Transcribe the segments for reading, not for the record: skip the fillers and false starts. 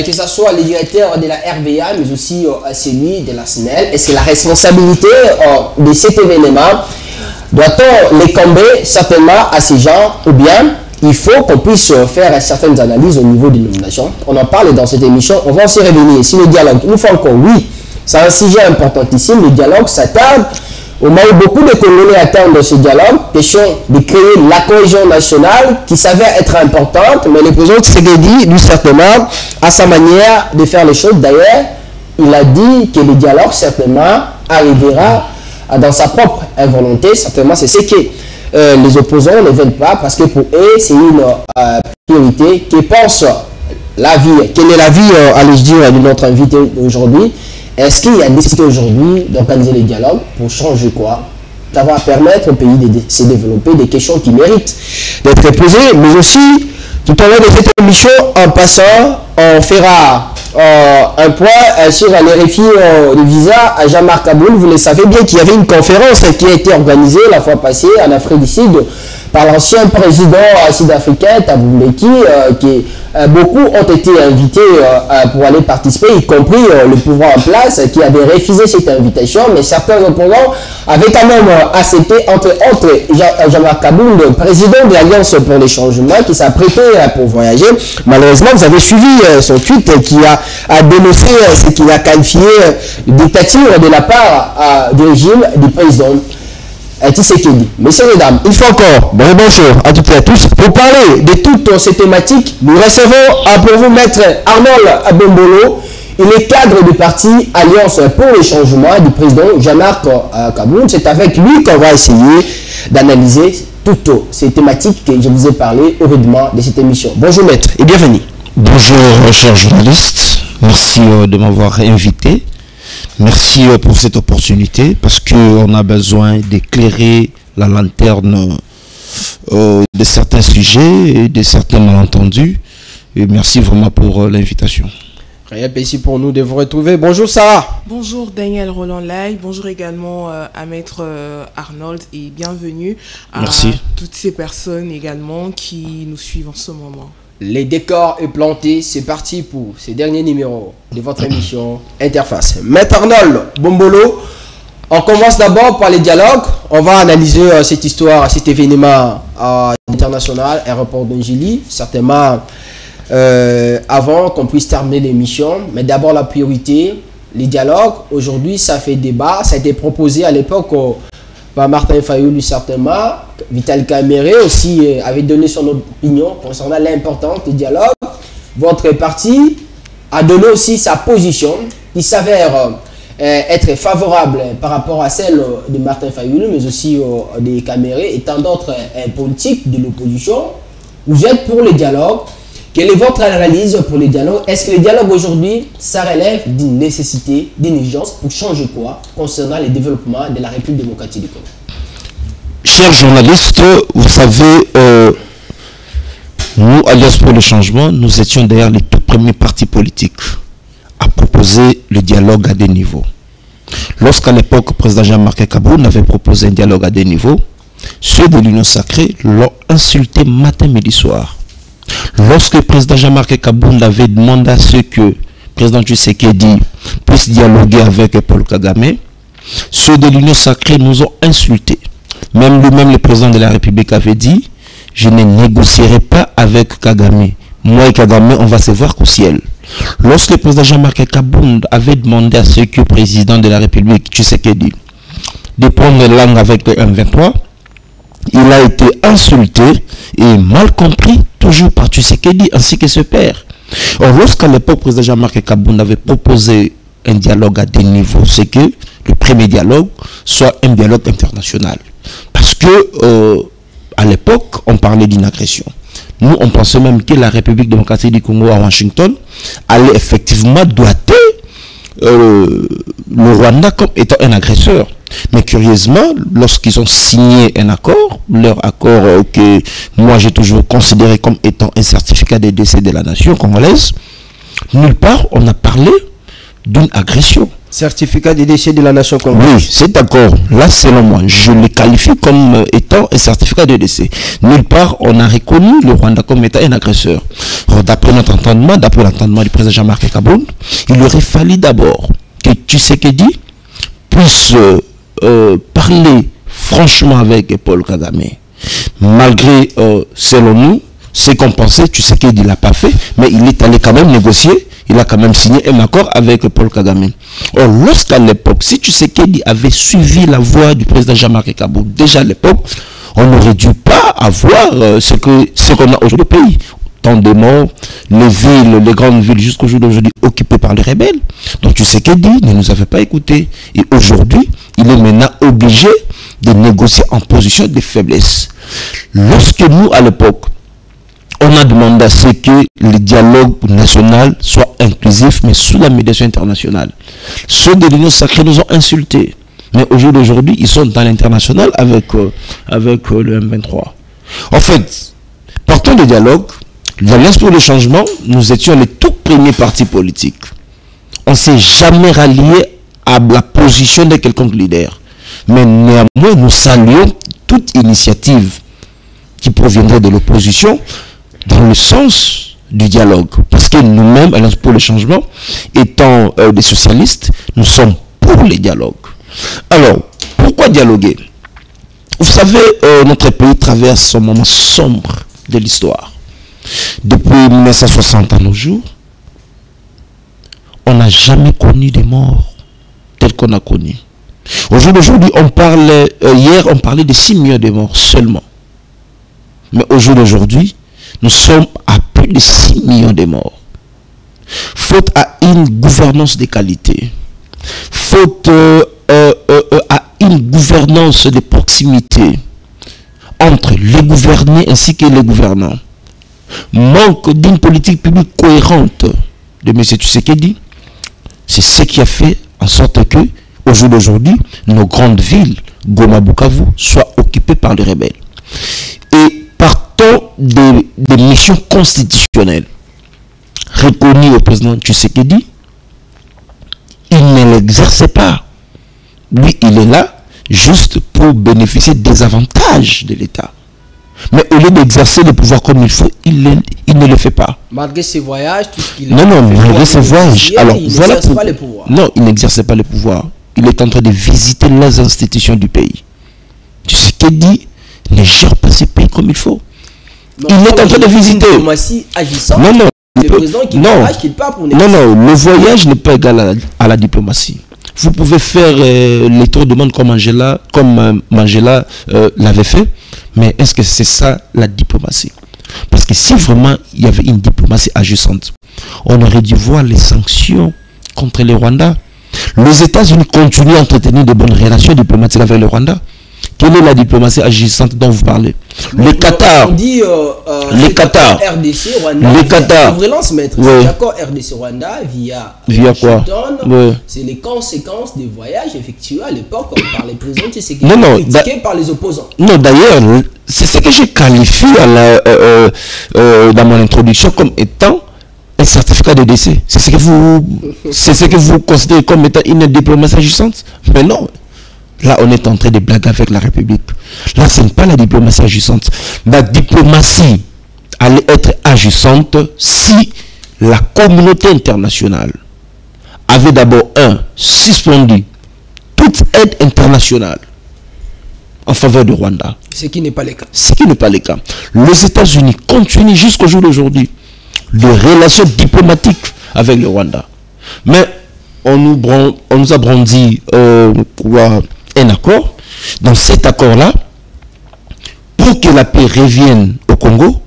que ce soit le directeur de la RVA, mais aussi celui de la SNEL. Est-ce que la responsabilité de cet événement, doit-on les combler certainement à ces gens, ou bien il faut qu'on puisse faire certaines analyses au niveau des nominations? On en parle dans cette émission, on va aussi revenir. Si le dialogue, une fois encore, oui, c'est un sujet importantissime, le dialogue s'attarde. On a eu beaucoup de Congolais attendent ce dialogue, question de créer la cohésion nationale qui s'avère être importante, mais le président Tshisekedi, lui certainement, a sa manière de faire les choses. D'ailleurs, il a dit que le dialogue certainement arrivera dans sa propre volonté. Certainement, c'est ce que les opposants ne veulent pas, parce que pour eux, c'est une priorité. Qui pense la vie, quelle est la vie, allez-je dire, de notre invité aujourd'hui? Est-ce qu'il y a décidé aujourd'hui d'organiser les dialogues pour changer quoi? Ça va permettre au pays de se développer des questions qui méritent d'être posées, mais aussi, tout au long de cette émission, en passant, on fera un point sur les refus de visa à Jean-Marc Kaboul. Vous le savez bien qu'il y avait une conférence qui a été organisée la fois passée en Afrique du Sud par l'ancien président sud-africain Thabo Mbeki, qui beaucoup ont été invités pour aller participer, y compris le pouvoir en place qui avait refusé cette invitation, mais certains opposants avaient quand même accepté, entre autres Jean-Marc Kaboul, le président de l'Alliance pour les changements, qui s'apprêtait pour voyager. Malheureusement, vous avez suivi son tweet qui a dénoncé ce qu'il a qualifié de dictature de la part du régime du président Tshisekedi. Messieurs et dames, une fois encore, bonjour à toutes et à tous. Pour parler de toutes ces thématiques, nous recevons pour vous Maître Arnold Bombolo. Il est cadre du parti Alliance pour le changement du président Jean-Marc Kaboul. C'est avec lui qu'on va essayer d'analyser toutes ces thématiques que je vous ai parlé au rythme de cette émission. Bonjour Maître et bienvenue. Bonjour chers journalistes, merci de m'avoir invité. Merci pour cette opportunité parce qu'on a besoin d'éclairer la lanterne de certains sujets et de certains malentendus. Et merci vraiment pour l'invitation. Très plaisir pour nous de vous retrouver. Bonjour Sarah. Bonjour Daniel Roland Lai. Bonjour également à Maître Arnold et bienvenue à toutes ces personnes également qui nous suivent en ce moment. Les décors est planté, c'est parti pour ces derniers numéros de votre émission Interface. Maître Arnold Bombolo, on commence d'abord par les dialogues. On va analyser cette histoire, cet événement international, aéroport d'Angély, certainement avant qu'on puisse terminer l'émission. Mais d'abord la priorité, les dialogues. Aujourd'hui, ça fait débat, ça a été proposé à l'époque par Martin Fayulu certainement. Vital Kamerhe aussi avait donné son opinion concernant l'importance du dialogue. Votre parti a donné aussi sa position qui s'avère être favorable par rapport à celle de Martin Fayulu, mais aussi de Kamerhe et tant d'autres politiques de l'opposition. Vous êtes pour le dialogue. Quelle est votre analyse pour le dialogue? Est-ce que le dialogue aujourd'hui, ça relève d'une nécessité, d'une urgence pour changer quoi concernant le développement de la République démocratique du Congo? Chers journalistes, vous savez, nous, Alliance pour le changement, nous étions d'ailleurs les tout premiers partis politiques à proposer le dialogue à des niveaux. Lorsqu'à l'époque, le président Jean-Marc Kaboul avait proposé un dialogue à des niveaux, ceux de l'Union sacrée l'ont insulté matin, midi, soir. Lorsque le président Jean-Marc Kaboul avait demandé à ce que le président Tshisekedi puisse dialoguer avec Paul Kagame, ceux de l'Union sacrée nous ont insultés. Même lui-même, le président de la République avait dit, je ne négocierai pas avec Kagame. Moi et Kagame, on va se voir qu'au ciel. Lorsque le président Jean-Marc Kaboul avait demandé à ce que le président de la République, Tshisekedi, de prendre langue avec le M23, il a été insulté et mal compris toujours par Tshisekedi ainsi que ce père. Or, lorsqu'à l'époque, le président Jean-Marc Kaboul avait proposé un dialogue à des niveaux, c'est que le premier dialogue soit un dialogue international. Parce que à l'époque, on parlait d'une agression. Nous, on pensait même que la République démocratique du Congo à Washington allait effectivement doiter le Rwanda comme étant un agresseur. Mais curieusement, lorsqu'ils ont signé un accord, leur accord que moi j'ai toujours considéré comme étant un certificat de décès de la nation congolaise, nulle part on a parlé d'une agression. Certificat de décès de la nation congolaise. Oui, cet accord, là, selon moi, je le qualifie comme étant un certificat de décès. Nulle part, on a reconnu le Rwanda comme étant un agresseur. D'après notre entendement, d'après l'entendement du président Jean-Marc Kaboul, il aurait fallu d'abord que Tshisekedi puisse parler franchement avec Paul Kagame. Malgré, selon nous, ce qu'on pensait, Tshisekedi ne l'a pas fait, mais il est allé quand même négocier. Il a quand même signé un accord avec Paul Kagame. Or, lorsqu'à l'époque, si Tshisekedi avait suivi la voie du président Jean-Marc Kaboul, déjà à l'époque, on n'aurait dû pas avoir ce qu'on a aujourd'hui au pays. Tant de morts, les villes, les grandes villes, jusqu'au jour d'aujourd'hui, occupées par les rebelles. Donc Tshisekedi ne nous avait pas écoutés. Et aujourd'hui, il est maintenant obligé de négocier en position de faiblesse. Lorsque nous, à l'époque, on a demandé à ce que le dialogue national soit inclusif, mais sous la médiation internationale. Ceux de l'Union sacrée nous ont insultés. Mais au jour d'aujourd'hui, ils sont dans l'international avec le M23. En fait, partant du dialogue, l'Alliance pour le changement, nous étions les tout premiers partis politiques. On ne s'est jamais rallié à la position de quelconque leader. Mais néanmoins, nous saluons toute initiative qui proviendrait de l'opposition dans le sens du dialogue. Parce que nous-mêmes, Alliance pour le changement, étant des socialistes, nous sommes pour les dialogues. Alors, pourquoi dialoguer? Vous savez, notre pays traverse un moment sombre de l'histoire. Depuis 1960 à nos jours, on n'a jamais connu des morts tels qu'on a connu. Aujourd'hui, on parle, hier, on parlait de 6 millions de morts seulement. Mais aujourd'hui, nous sommes à plus de 6 millions de morts. Faute à une gouvernance de qualité. Faute à une gouvernance de proximité entre les gouvernés ainsi que les gouvernants. Manque d'une politique publique cohérente de M. Tshisekedi, c'est ce qui a fait en sorte que, au jour d'aujourd'hui, nos grandes villes, Goma, Bukavu, soient occupées par les rebelles. Et partant des missions constitutionnelles reconnues au président Tshisekedi, il ne l'exerçait pas. Lui, il est là juste pour bénéficier des avantages de l'État. Mais au lieu d'exercer le pouvoir comme il faut, il ne le fait pas. Malgré ses voyages, tout ce qu'il a fait. Non, malgré ses voyages. Alors, il n'exerce pas le pouvoir. Non, il n'exerçait pas le pouvoir. Il est en train de visiter les institutions du pays. Tshisekedi ne gère pas ce pays comme il faut. Non, il est en train de visiter. Non, non. Le président qui voyage, qu'il part pour non, le voyage n'est pas égal à la diplomatie. Vous pouvez faire les tours de monde comme Mandela l'avait fait, mais est-ce que c'est ça la diplomatie? Parce que si vraiment il y avait une diplomatie agissante, on aurait dû voir les sanctions contre le Rwanda. Les États-Unis continuent à entretenir de bonnes relations diplomatiques avec le Rwanda. Quelle est la diplomatie agissante dont vous parlez? Le Qatar. On dit le Qatar. RDC Rwanda. Le Qatar. Relance maître. Oui. L'accord RDC Rwanda via quoi? Oui. C'est les conséquences des voyages effectués à l'époque par les présidents qui critiqués par les opposants. Non, d'ailleurs, c'est ce que j'ai qualifié dans mon introduction comme étant un certificat de décès. C'est ce que vous considérez comme étant une diplomatie agissante? Mais non. Là, on est en train de blaguer avec la République. Là, ce n'est pas la diplomatie agissante. La diplomatie allait être agissante si la communauté internationale avait d'abord, suspendu toute aide internationale en faveur du Rwanda. Ce qui n'est pas le cas. Ce qui n'est pas le cas. Les États-Unis continuent jusqu'au jour d'aujourd'hui de relations diplomatiques avec le Rwanda. Mais on nous a brandi un accord. Dans cet accord-là, pour que la paix revienne au Congo,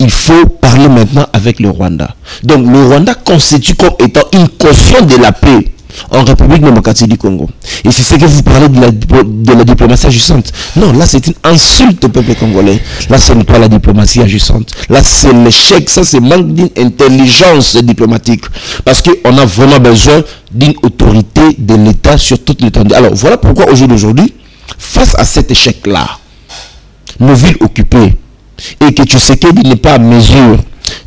il faut parler maintenant avec le Rwanda. Donc le Rwanda constitue comme étant une caution de la paix en République démocratique du Congo. Et c'est ce que vous parlez de la diplomatie agissante. Non, là c'est une insulte au peuple congolais. Là ce n'est pas la diplomatie agissante. Là c'est l'échec, ça c'est manque d'intelligence diplomatique. Parce qu'on a vraiment besoin d'une autorité de l'État sur toute l'étendue. Alors voilà pourquoi aujourd'hui, face à cet échec-là, nos villes occupées, et que Tshisekedi n'est pas à mesure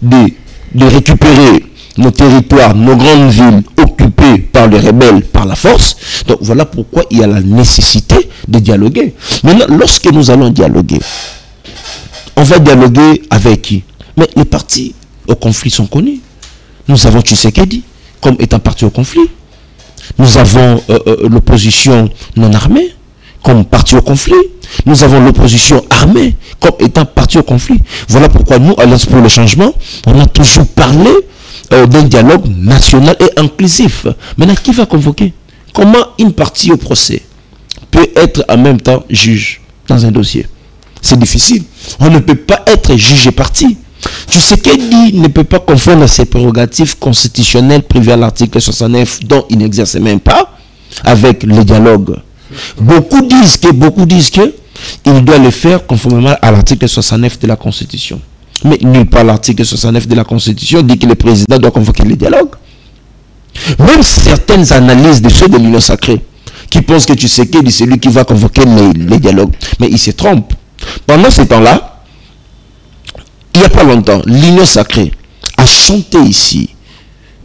de récupérer nos territoires, nos grandes villes occupées occupé par les rebelles, par la force. Donc voilà pourquoi il y a la nécessité de dialoguer. Maintenant, lorsque nous allons dialoguer, on va dialoguer avec qui? Mais les partis au conflit sont connus. Nous avons Tshisekedi comme étant parti au conflit. Nous avons l'opposition non armée comme parti au conflit. Nous avons l'opposition armée comme étant parti au conflit. Voilà pourquoi nous, Alliance pour le changement, on a toujours parlé d'un dialogue national et inclusif. Maintenant, qui va convoquer? Comment une partie au procès peut être en même temps juge dans un dossier? C'est difficile. On ne peut pas être juge et partie. Tshisekedi ne peut pas confondre ses prérogatives constitutionnelles prévues à l'article 69 dont il n'exerce même pas avec le dialogue. Beaucoup disent que il doit le faire conformément à l'article 69 de la Constitution. Mais nulle part l'article 69 de la Constitution dit que le président doit convoquer le dialogue. Même certaines analyses de ceux de l'Union sacrée qui pensent que Tshisekedi c'est lui qui va convoquer les dialogues. Mais ils se trompent. Pendant ce temps-là, il n'y a pas longtemps, l'Union sacrée a chanté ici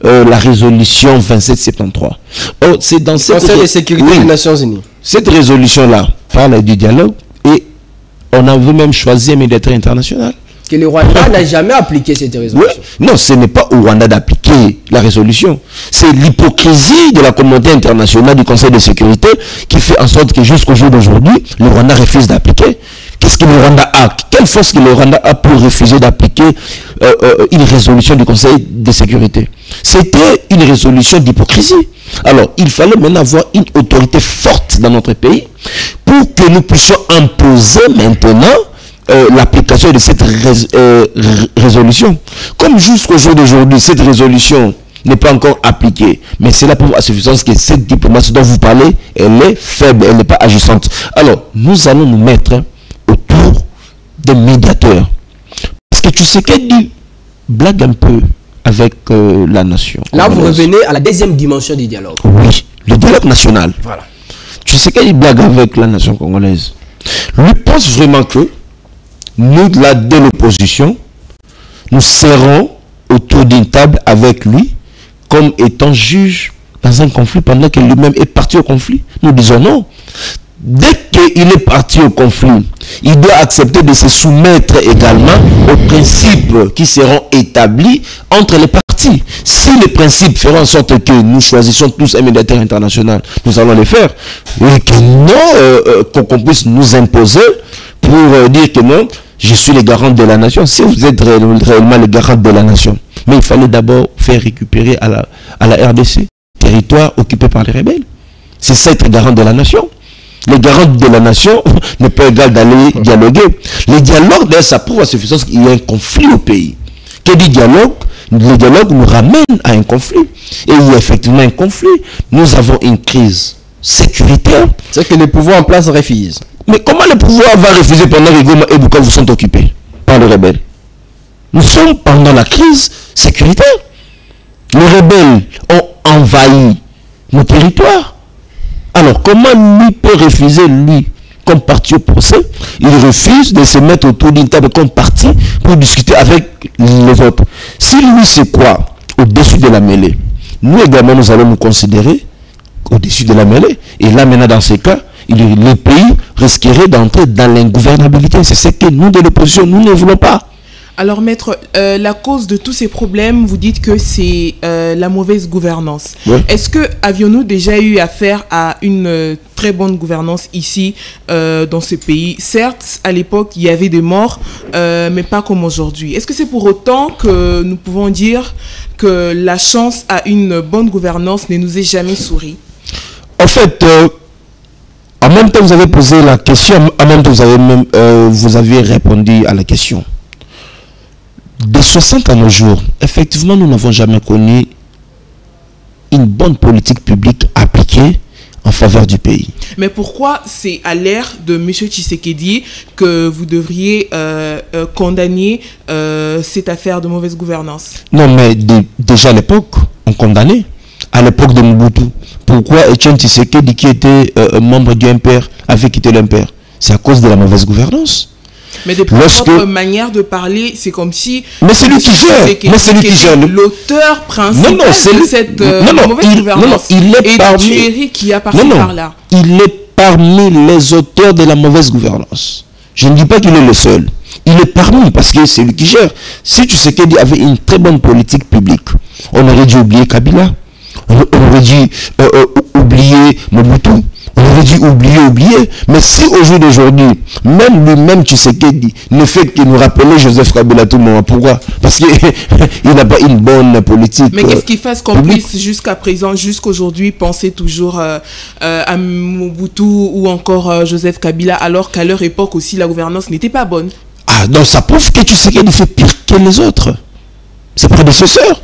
la résolution 2773. Oh, c'est dans cette Conseil de sécurité des Nations Unies. Cette résolution-là parle du dialogue et on avait même choisi un médiateur international. Que le Rwanda n'a jamais appliqué cette résolution. Oui. Non, ce n'est pas au Rwanda d'appliquer la résolution. C'est l'hypocrisie de la communauté internationale du Conseil de sécurité qui fait en sorte que jusqu'au jour d'aujourd'hui, le Rwanda refuse d'appliquer. Qu'est-ce que le Rwanda a? Quelle force que le Rwanda a pour refuser d'appliquer une résolution du Conseil de sécurité? C'était une résolution d'hypocrisie. Alors, il fallait maintenant avoir une autorité forte dans notre pays pour que nous puissions imposer maintenant l'application de cette résolution. Comme jusqu'au jour d'aujourd'hui, cette résolution n'est pas encore appliquée. Mais c'est là pour à suffisance que cette diplomatie dont vous parlez, elle est faible, elle n'est pas agissante. Alors, nous allons nous mettre autour des médiateurs. Parce que tu sais qu'elle dit, blague un peu avec la nation. Là, vous revenez à la deuxième dimension du dialogue. Oui, le dialogue national. Voilà. Tu sais qu'elle blague avec la nation congolaise. Lui pense vraiment que nous, là, de l'opposition, nous serons autour d'une table avec lui comme étant juge dans un conflit pendant que lui-même est parti au conflit. Nous disons non. Dès qu'il est parti au conflit, il doit accepter de se soumettre également aux principes qui seront établis entre les parties. Si les principes feront en sorte que nous choisissons tous un médiateur international, nous allons le faire. Et que non, qu'on puisse nous imposer pour dire que non, je suis le garant de la nation. Si vous êtes réellement le garant de la nation, mais il fallait d'abord faire récupérer à la RDC, territoire occupé par les rebelles. C'est ça être garant de la nation. Les garants de la nation n'est pas égal d'aller dialoguer. Le dialogue, ça prouve à suffisance qu'il y a un conflit au pays. Que dit dialogue? Le dialogue nous ramène à un conflit. Et il y a effectivement un conflit. Nous avons une crise sécuritaire. C'est que les pouvoirs en place refusent. Mais comment le pouvoir va refuser pendant que Goma et Bukavu sont occupés par les rebelles? Nous sommes pendant la crise sécuritaire. Les rebelles ont envahi nos territoires. Alors, comment lui peut refuser, lui, comme parti au procès? Il refuse de se mettre autour d'une table comme parti pour discuter avec les autres. Si lui, c'est quoi? Au-dessus de la mêlée. Nous également, nous allons nous considérer au-dessus de la mêlée. Et là, maintenant, dans ces cas, le pays risquerait d'entrer dans l'ingouvernabilité. C'est ce que nous, de l'opposition, nous ne voulons pas. Alors, maître, la cause de tous ces problèmes, vous dites que c'est la mauvaise gouvernance. Oui. Est-ce que avions-nous déjà eu affaire à une très bonne gouvernance ici, dans ce pays? Certes, à l'époque, il y avait des morts, mais pas comme aujourd'hui. Est-ce que c'est pour autant que nous pouvons dire que la chance à une bonne gouvernance ne nous est jamais souri? En fait, en même temps, vous avez posé la question, en même temps, vous avez répondu à la question. De 60 à nos jours, effectivement, nous n'avons jamais connu une bonne politique publique appliquée en faveur du pays. Mais pourquoi c'est à l'ère de M. Tshisekedi que vous devriez condamner cette affaire de mauvaise gouvernance? Non, mais déjà à l'époque, on condamnait. À l'époque de Mobutu. Pourquoi Etienne Tshisekedi, qui était membre du MPR, avait quitté l'MPR? C'est à cause de la mauvaise gouvernance. Mais de votre manière de parler, c'est comme si... Mais c'est lui qui gère. Mais c'est lui qui gère. L'auteur principal de cette mauvaise gouvernance. Il est parmi... Thierry qui a passé par là. Il est parmi les auteurs de la mauvaise gouvernance. Je ne dis pas qu'il est le seul. Il est parmi, parce que c'est lui qui gère. Si Tshisekedi avait une très bonne politique publique, on aurait dû oublier Kabila. On aurait dû oublier Mobutu. On aurait dû oublier. Mais si au jour d'aujourd'hui, même lui-même Tshisekedi ne fait que nous rappeler Joseph Kabila tout le monde. Pourquoi? Parce qu'il n'a pas une bonne politique. Mais qu'est-ce qui fait qu'on puisse jusqu'à présent, jusqu'aujourd'hui, penser toujours à Mobutu ou encore Joseph Kabila, alors qu'à leur époque aussi la gouvernance n'était pas bonne? Ah, donc ça prouve que Tshisekedi fait pire que les autres. Ses prédécesseurs.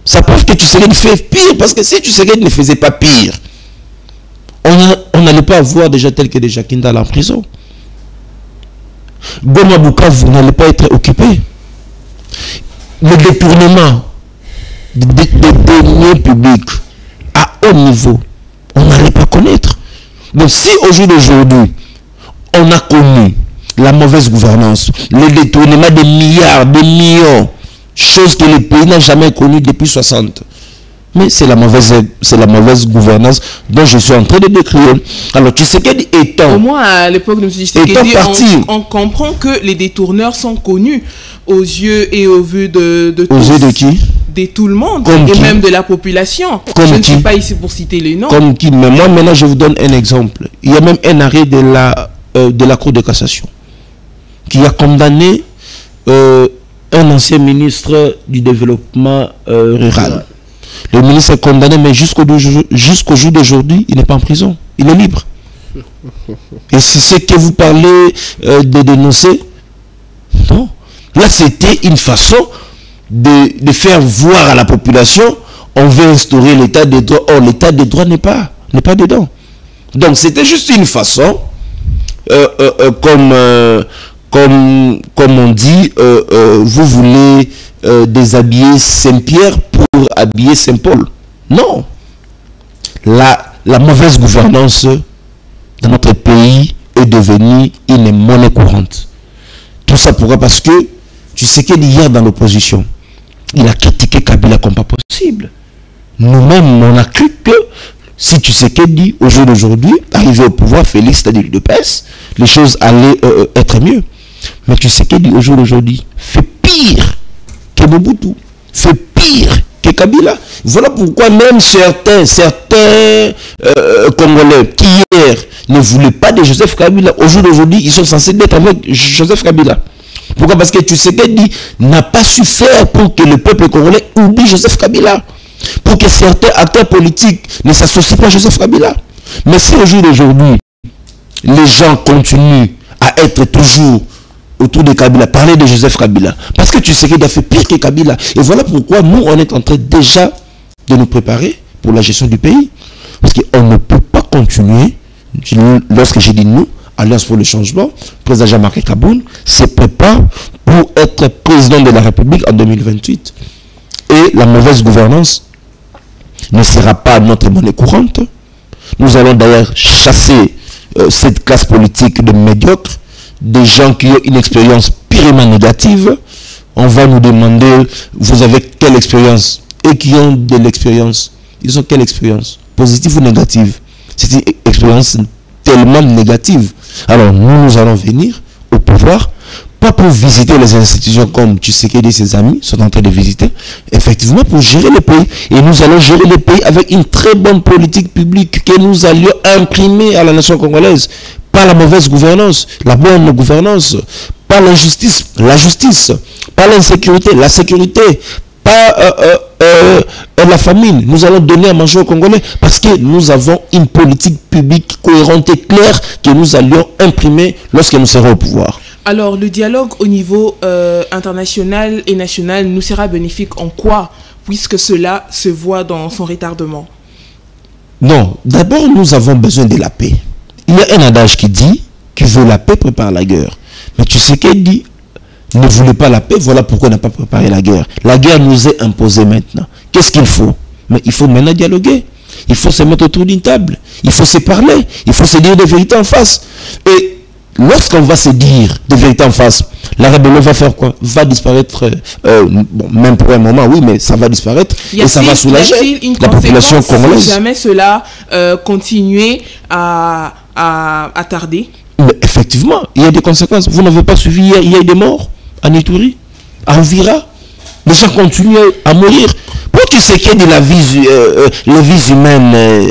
Ça prouve que Tshisekedi fait pire, parce que si Tshisekedi ne faisait pas pire, on n'allait pas voir déjà tel que déjà Kindala en prison. Goma Bukavu n'allait pas être occupé. Le détournement des deniers publics à haut niveau, on n'allait pas connaître. Donc si au jour d'aujourd'hui, on a connu la mauvaise gouvernance, le détournement des milliards, des millions, chose que le pays n'a jamais connue depuis 60. Mais c'est la mauvaise gouvernance dont je suis en train de décrire. Alors Tshisekedi étant... Au moins à l'époque de M. Tshisekedi, on comprend que les détourneurs sont connus aux yeux et au vu de tous. Aux yeux de qui? De tout le monde. Comme et qui? Même de la population. Comme je ne qui? suis pas ici pour citer les noms. Comme qui? Mais moi maintenant je vous donne un exemple. Il y a même un arrêt de la Cour de cassation qui a condamné un ancien ministre du développement rural. Le ministre est condamné, mais jusqu'au jour d'aujourd'hui, il n'est pas en prison. Il est libre. Et c'est ce que vous parlez de dénoncer. Non. Là, c'était une façon de faire voir à la population, on veut instaurer l'état des droits. Or, l'état des droits n'est pas dedans. Donc, c'était juste une façon, comme on dit, vous voulez déshabiller Saint-Pierre pour habiller Saint-Paul. Non. La mauvaise gouvernance dans notre pays est devenue une monnaie courante. Tout ça pourquoi? Parce que tu sais qu'il hier dans l'opposition, il a critiqué Kabila comme pas possible. Nous-mêmes, on a cru que si tu sais qu'il dit au jour d'aujourd'hui, arrivé au pouvoir, Félix, c'est-à-dire le PS, les choses allaient être mieux. Mais tu sais qu'il dit au jour d'aujourd'hui, fait pire que Mobutu, fait pire que Kabila. Voilà pourquoi même certains Congolais qui hier ne voulaient pas de Joseph Kabila, au jour d'aujourd'hui, ils sont censés être avec Joseph Kabila. Pourquoi? Parce que tu sais qu'il dit n'a pas su faire pour que le peuple congolais oublie Joseph Kabila. Pour que certains acteurs politiques ne s'associent pas à Joseph Kabila. Mais si au jour d'aujourd'hui, les gens continuent à être toujours autour de Kabila, parler de Joseph Kabila, parce que tu sais qu'il a fait pire que Kabila. Et voilà pourquoi nous, on est en train déjà de nous préparer pour la gestion du pays. Parce qu'on ne peut pas continuer, lorsque j'ai dit nous, Alliance pour le changement, le président Jean-Marc Kaboun se prépare pour être président de la République en 2028. Et la mauvaise gouvernance ne sera pas notre monnaie courante. Nous allons d'ailleurs chasser cette classe politique de médiocres, des gens qui ont une expérience purement négative. On va nous demander, vous avez quelle expérience? Et qui ont de l'expérience, ils ont quelle expérience? Positive ou négative? C'est une expérience tellement négative. Alors nous allons venir au pouvoir, pas pour visiter les institutions comme Tshisekedi et ses amis sont en train de visiter, effectivement pour gérer le pays. Et nous allons gérer le pays avec une très bonne politique publique que nous allions imprimer à la nation congolaise. Pas la mauvaise gouvernance, la bonne gouvernance, pas l'injustice, la justice, pas l'insécurité, la sécurité, pas la famine. Nous allons donner à manger aux Congolais parce que nous avons une politique publique cohérente et claire que nous allions imprimer lorsque nous serons au pouvoir. Alors, le dialogue au niveau international et national nous sera bénéfique en quoi, puisque cela se voit dans son retardement? Non, d'abord nous avons besoin de la paix. Il y a un adage qui dit qui veut la paix prépare la guerre. Mais tu sais qu'il dit ne voulait pas la paix, voilà pourquoi on n'a pas préparé la guerre. La guerre nous est imposée maintenant. Qu'est-ce qu'il faut? Mais il faut maintenant dialoguer. Il faut se mettre autour d'une table. Il faut se parler. Il faut se dire des vérités en face. Et lorsqu'on va se dire de vérité en face, la rébellion va faire quoi? Va disparaître, bon, même pour un moment, oui, mais ça va disparaître et ça va soulager la population congolaise. Si jamais cela continuait à tarder. Mais effectivement, il y a des conséquences. Vous n'avez pas suivi, il y a eu des morts à Ituri, à Uvira. Les gens continuent à mourir. Pour tu sais que les vies humaines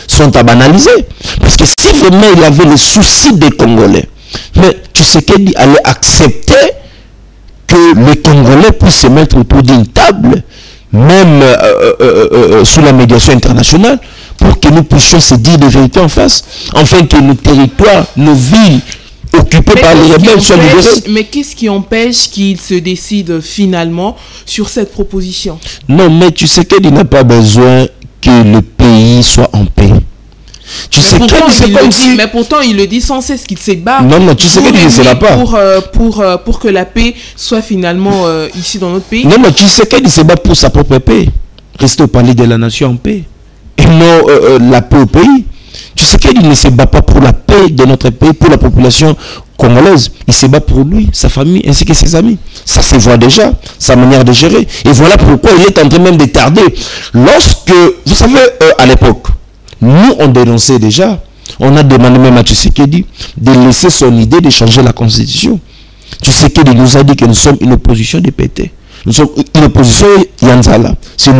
sont à banaliser. Parce que si vraiment il avait le souci des Congolais, mais tu sais qu'il allait accepter que les Congolais puissent se mettre autour d'une table, même sous la médiation internationale, pour que nous puissions se dire de vérité en face, afin que nos territoires, nos villes occupées par les rebelles soient libérées. Mais qu'est-ce qui empêche qu'ils se décident finalement sur cette proposition? Non, mais tu sais qu'il n'a pas besoin que le pays soit en paix. Tu sais mais pourtant il le dit sans cesse qu'il se bat. Non, tu sais qu'il ne se bat pas. Pour que la paix soit finalement ici dans notre pays. Non, tu sais qu'il se bat pour sa propre paix. Rester au palais de la nation en paix. Et non la paix au pays. Tu sais qu'il ne se bat pas pour la paix de notre pays, pour la population congolaise. Il se bat pour lui, sa famille, ainsi que ses amis. Ça se voit déjà, sa manière de gérer. Et voilà pourquoi il est en train même de tarder. Lorsque, vous savez, à l'époque, nous, on dénonçait déjà, on a demandé même à Tshisekedi de laisser son idée de changer la constitution. Tshisekedi nous a dit que nous sommes une opposition de PT. Nous sommes une opposition Yanzala. C'est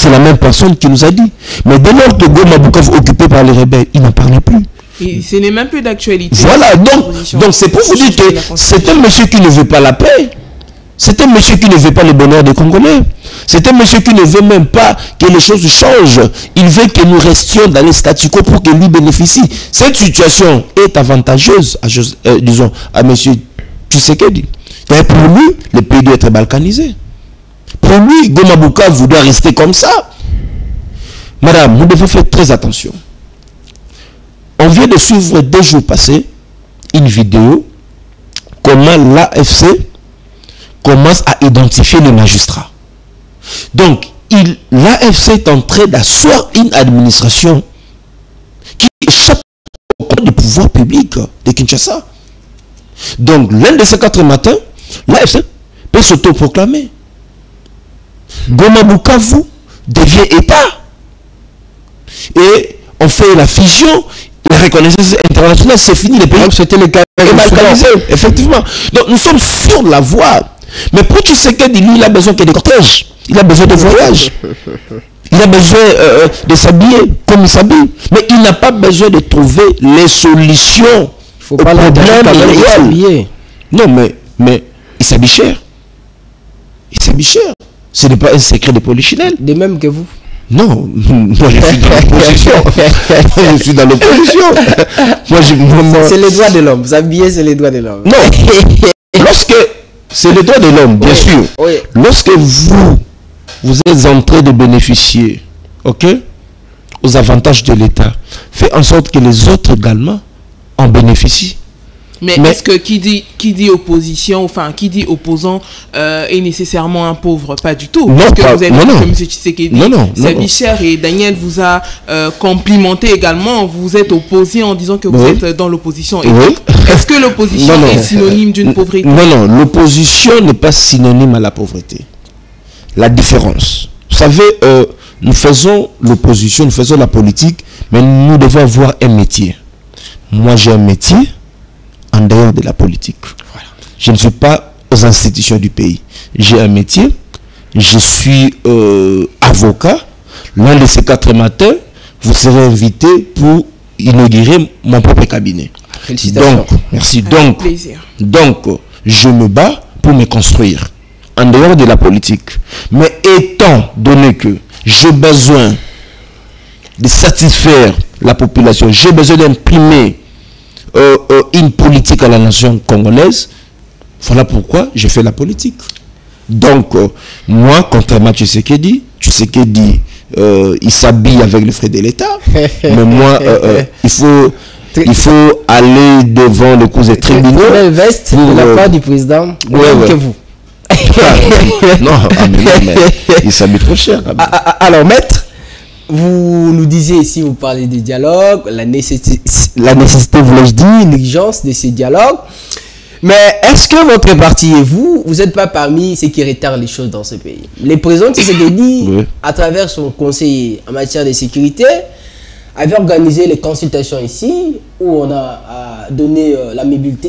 la même personne qui nous a dit. Mais dès lors que Goma Bukavu occupé par les rebelles, il n'en parlait plus. Et ce n'est même plus d'actualité. Voilà, donc c'est pour vous dire que c'est un monsieur qui ne veut pas la paix. C'est un monsieur qui ne veut pas le bonheur des Congolais. C'est un monsieur qui ne veut même pas que les choses changent. Il veut que nous restions dans les statu quo pour que lui bénéficie. Cette situation est avantageuse, disons, à monsieur Tshisekedi. Mais pour lui, le pays doit être balkanisé. Pour lui, Goma Bukavu doit rester comme ça. Madame, vous devez faire très attention. On vient de suivre 2 jours passés une vidéo comment l'AFC commence à identifier les magistrats. Donc, l'AFC est en train d'asseoir une administration qui échappe au contrôle du pouvoir public de Kinshasa. Donc, l'un de ces 4 matins, l'AFC peut s'autoproclamer. Goma Bukavu devient État. Et on fait la fusion, la reconnaissance internationale, c'est fini, les pays c'était le cas balkanisé. Effectivement. Donc, nous sommes sur la voie. Mais pour Tshisekedi, lui, il a besoin qu'il y ait des cortèges. Il a besoin de voyages. Il a besoin de s'habiller comme il s'habille. Mais il n'a pas besoin de trouver les solutions aux problèmes réels. Non, mais il s'habille cher. Il s'habille cher. Ce n'est pas un secret de polichinelle. De même que vous. Non, moi je suis dans l'opposition. Je suis dans l'opposition. C'est les droits de l'homme. Vous habillez, c'est les droits de l'homme. Non. Lorsque c'est les droits de l'homme, bien sûr. Oui. Lorsque vous êtes en train de bénéficier, ok, aux avantages de l'État, faites en sorte que les autres également en bénéficient. Mais est-ce que qui dit opposition, enfin qui dit opposant est nécessairement un pauvre? Pas du tout. Non, parce que vous avez dit que M. Tshisekedi, Sabichère et Daniel vous a complimenté également. Vous êtes opposé en disant que vous êtes dans l'opposition. Oui. Est-ce que l'opposition est synonyme d'une pauvreté? Non, l'opposition n'est pas synonyme à la pauvreté. La différence. Vous savez, nous faisons l'opposition, nous faisons la politique, mais nous devons avoir un métier. Moi, j'ai un métier en dehors de la politique. Voilà. Je ne suis pas aux institutions du pays. J'ai un métier. Je suis avocat. L'un de ces 4 matins, vous serez invité pour inaugurer mon propre cabinet. Félicitations. Donc, merci. Donc, je me bats pour me construire en dehors de la politique. Mais étant donné que j'ai besoin de satisfaire la population, j'ai besoin d'imprimer une politique à la nation congolaise, voilà pourquoi je fais la politique. Donc, moi, contrairement à Tshisekedi, il s'habille avec les frais de l'État. Mais moi, il faut aller devant le cours des tribunaux. Une veste de la part du président, que vous. Non, mais il s'habille trop cher. Alors, maître, vous nous disiez ici, vous parlez de dialogue, la nécessité, voulais-je dire, l'exigence de ces dialogues. Mais est-ce que votre parti et vous n'êtes pas parmi ceux qui retardent les choses dans ce pays? Le président Tshisekedi, oui, à travers son conseiller en matière de sécurité, avait organisé les consultations ici, où on a donné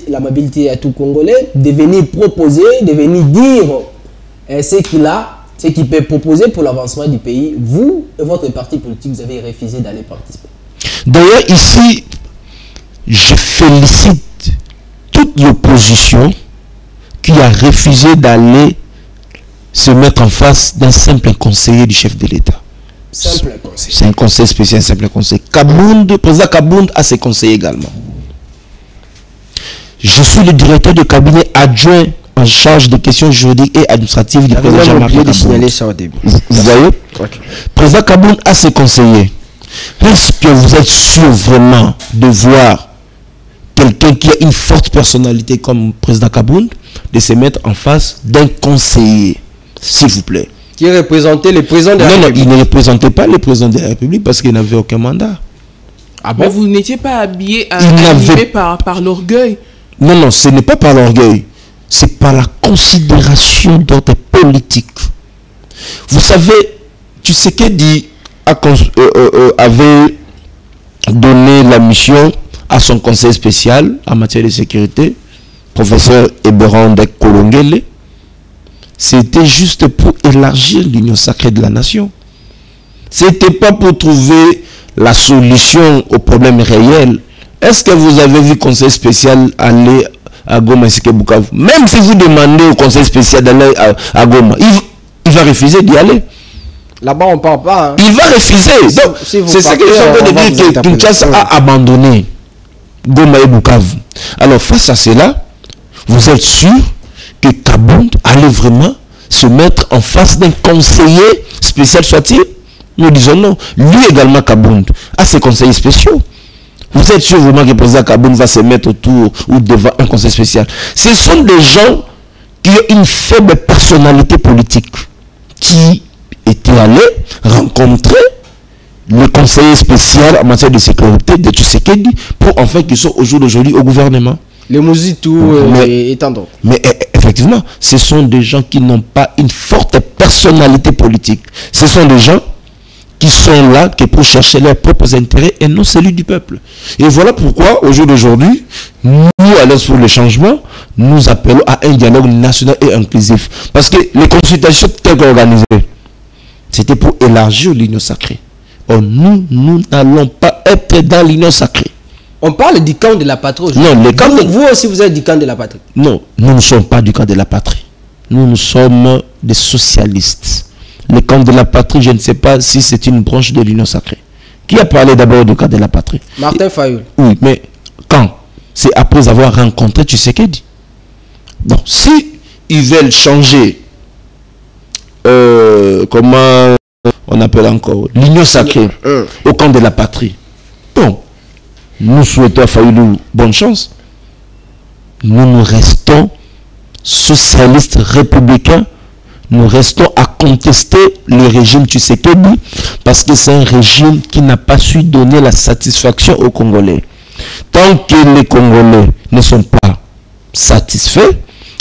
la mobilité à tout Congolais, de venir proposer, de venir dire ce qu'il a, ce qu'il peut proposer pour l'avancement du pays. Vous et votre parti politique, vous avez refusé d'aller participer. D'ailleurs, ici, je félicite toute l'opposition qui a refusé d'aller se mettre en face d'un simple conseiller du chef de l'État. Simple conseil. C'est un conseil spécial, simple conseil. Kabound, président Kabound a ses conseillers également. Je suis le directeur de cabinet adjoint en charge des questions juridiques et administratives du président Jean-Marc Kabound. Vous voyez, okay. Président Kabound a ses conseillers. Est-ce que vous êtes sûr vraiment de voir quelqu'un qui a une forte personnalité comme président Kabound de se mettre en face d'un conseiller, s'il vous plaît? Qui représentait le président de la République? Non, il ne représentait pas le président de la République parce qu'il n'avait aucun mandat. Ah bon? Mais vous n'étiez pas habillé par l'orgueil? Non, ce n'est pas par l'orgueil. C'est par la considération d'ordre politique. Vous savez, Tshisekedi avait donné la mission à son conseil spécial en matière de sécurité, professeur Eberand Kolongele. C'était juste pour élargir l'union sacrée de la nation. C'était pas pour trouver la solution aux problèmes réels. Est-ce que vous avez vu le conseil spécial aller à Goma et Bukavu? Même si vous demandez au conseil spécial d'aller à Goma, il va refuser d'y aller. Là-bas, on ne parle pas. Hein. Il va refuser. C'est ça que je suis en train de dire, que Kinshasa a abandonné Goma et Bukavu. Alors, face à cela, vous êtes sûr que Kabound allait vraiment se mettre en face d'un conseiller spécial, soit-il? Nous disons non. Lui également, Kabound, a ses conseillers spéciaux. Vous êtes sûr vraiment que le président Kabound va se mettre autour ou devant un conseil spécial? Ce sont des gens qui ont une faible personnalité politique, qui étaient allés rencontrer le conseiller spécial en matière de sécurité de Tshisekedi pour enfin qu'ils soient au jour d'aujourd'hui au gouvernement. Les Mouzitou et tant d'autres. Mais effectivement, ce sont des gens qui n'ont pas une forte personnalité politique. Ce sont des gens qui sont là que pour chercher leurs propres intérêts et non celui du peuple. Et voilà pourquoi, au jour d'aujourd'hui, nous, Alliance pour le changement, nous appelons à un dialogue national et inclusif. Parce que les consultations telles qu'organisées, c'était pour élargir l'union sacrée. Or, nous n'allons pas être dans l'union sacrée. On parle du camp de la patrie. Non, le camp vous aussi, vous êtes du camp de la patrie. Non, nous ne sommes pas du camp de la patrie. Nous sommes des socialistes. Le camp de la patrie, je ne sais pas si c'est une branche de l'union sacrée. Qui a parlé d'abord du camp de la patrie? Martin Fayoul. Oui, mais quand? C'est après avoir rencontré Tshisekedi. Donc, si ils veulent changer, comment on appelle encore, l'union sacrée au camp de la patrie, bon, nous souhaitons à Fayoulou bonne chance. Nous restons socialistes républicains. Nous restons à contester le régime Tshisekedi parce que c'est un régime qui n'a pas su donner la satisfaction aux Congolais. Tant que les Congolais ne sont pas satisfaits,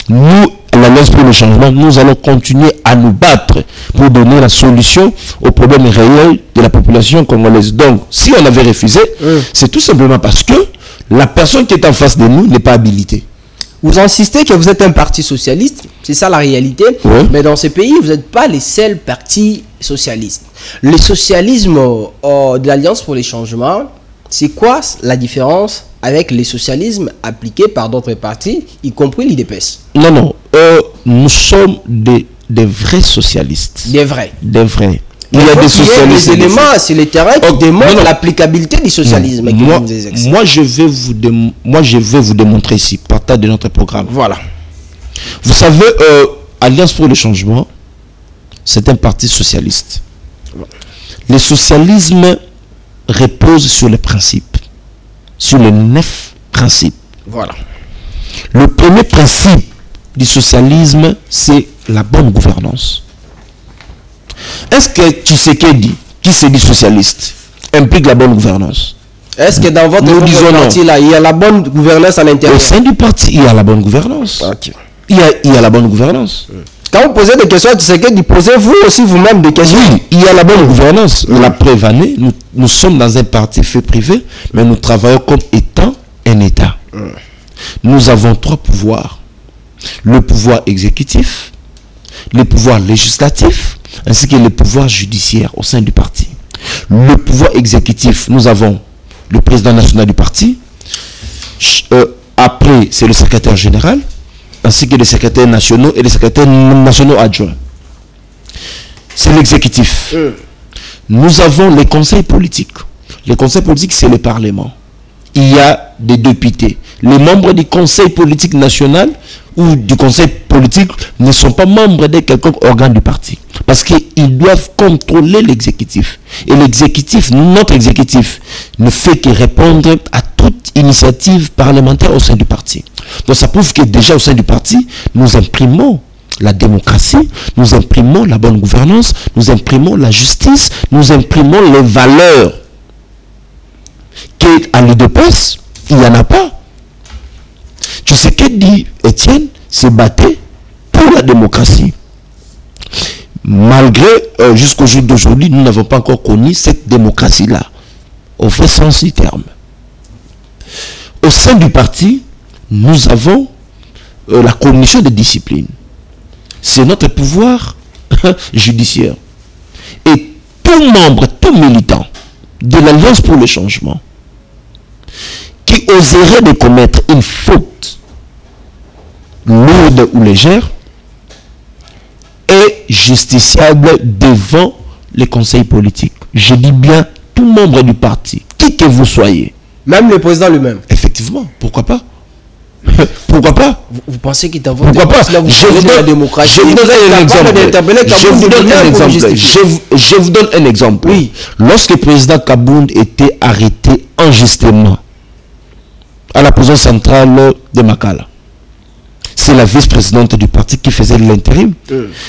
nous, l'Alliance pour le changement, nous allons continuer à nous battre pour donner la solution aux problèmes réels de la population congolaise. Donc, si on avait refusé, c'est tout simplement parce que la personne qui est en face de nous n'est pas habilitée. Vous insistez que vous êtes un parti socialiste, c'est ça la réalité, mais dans ce pays, vous n'êtes pas les seuls partis socialistes. Le socialisme de l'Alliance pour les changements, c'est quoi la différence avec les socialismes appliqués par d'autres partis, y compris l'IDPS? Non, nous sommes des vrais socialistes. Des vrais. Des vrais. Il y a des socialistes. Il y a des éléments sur le terrain qui démontrent l'applicabilité du socialisme. Moi, je vais vous démontrer ici, partant de notre programme. Voilà. Vous savez, Alliance pour le changement, c'est un parti socialiste. Le socialisme repose sur les principes, sur les 9 principes. Voilà. Le premier principe du socialisme, c'est la bonne gouvernance. Est-ce que Tshisekedi qui se dit socialiste implique la bonne gouvernance. Est-ce que dans votre parti là, il y a la bonne gouvernance à l'intérieur? Au sein du parti, il y a la bonne gouvernance. Okay. Il y a la bonne gouvernance. Quand vous posez des questions, tu sais que posez-vous aussi vous-même des questions. Oui, il y a la bonne gouvernance. La preuve année, nous sommes dans un parti fait privé, mais nous travaillons comme étant un État. Nous avons 3 pouvoirs. Le pouvoir exécutif, le pouvoir législatif, ainsi que le pouvoir judiciaire au sein du parti. Le pouvoir exécutif, nous avons le président national du parti. Après, c'est le secrétaire général, ainsi que les secrétaires nationaux et les secrétaires nationaux adjoints. C'est l'exécutif. Nous avons les conseils politiques. Les conseils politiques, c'est le Parlement. Il y a des députés. Les membres du conseil politique national ou du conseil politique ne sont pas membres de quelconque organe du parti. Parce qu'ils doivent contrôler l'exécutif. Et l'exécutif, notre exécutif, ne fait que répondre à toute initiative parlementaire au sein du parti. Donc ça prouve que déjà au sein du parti, nous imprimons la démocratie, nous imprimons la bonne gouvernance, nous imprimons la justice, nous imprimons les valeurs qu'à l'UDPS, il n'y en a pas. Tu sais que dit Étienne se battait pour la démocratie. Malgré, jusqu'au jour d'aujourd'hui, nous n'avons pas encore connu cette démocratie-là, au vrai sens du terme. Au sein du parti, nous avons la commission de discipline. C'est notre pouvoir judiciaire. Et tout membre, tout militant de l'Alliance pour le changement qui oserait de commettre une faute lourde ou légère est justiciable devant les conseils politiques. Je dis bien tout membre du parti, qui que vous soyez. Même le président lui-même. Effectivement, pourquoi pas? Pourquoi pas? Vous pensez qu'il t'envoie pourquoi pas? Je vous donne un exemple. Je vous donne un exemple. Oui. Lorsque le président Kabound était arrêté injustement à la prison centrale de Makala, c'est la vice-présidente du parti qui faisait l'intérim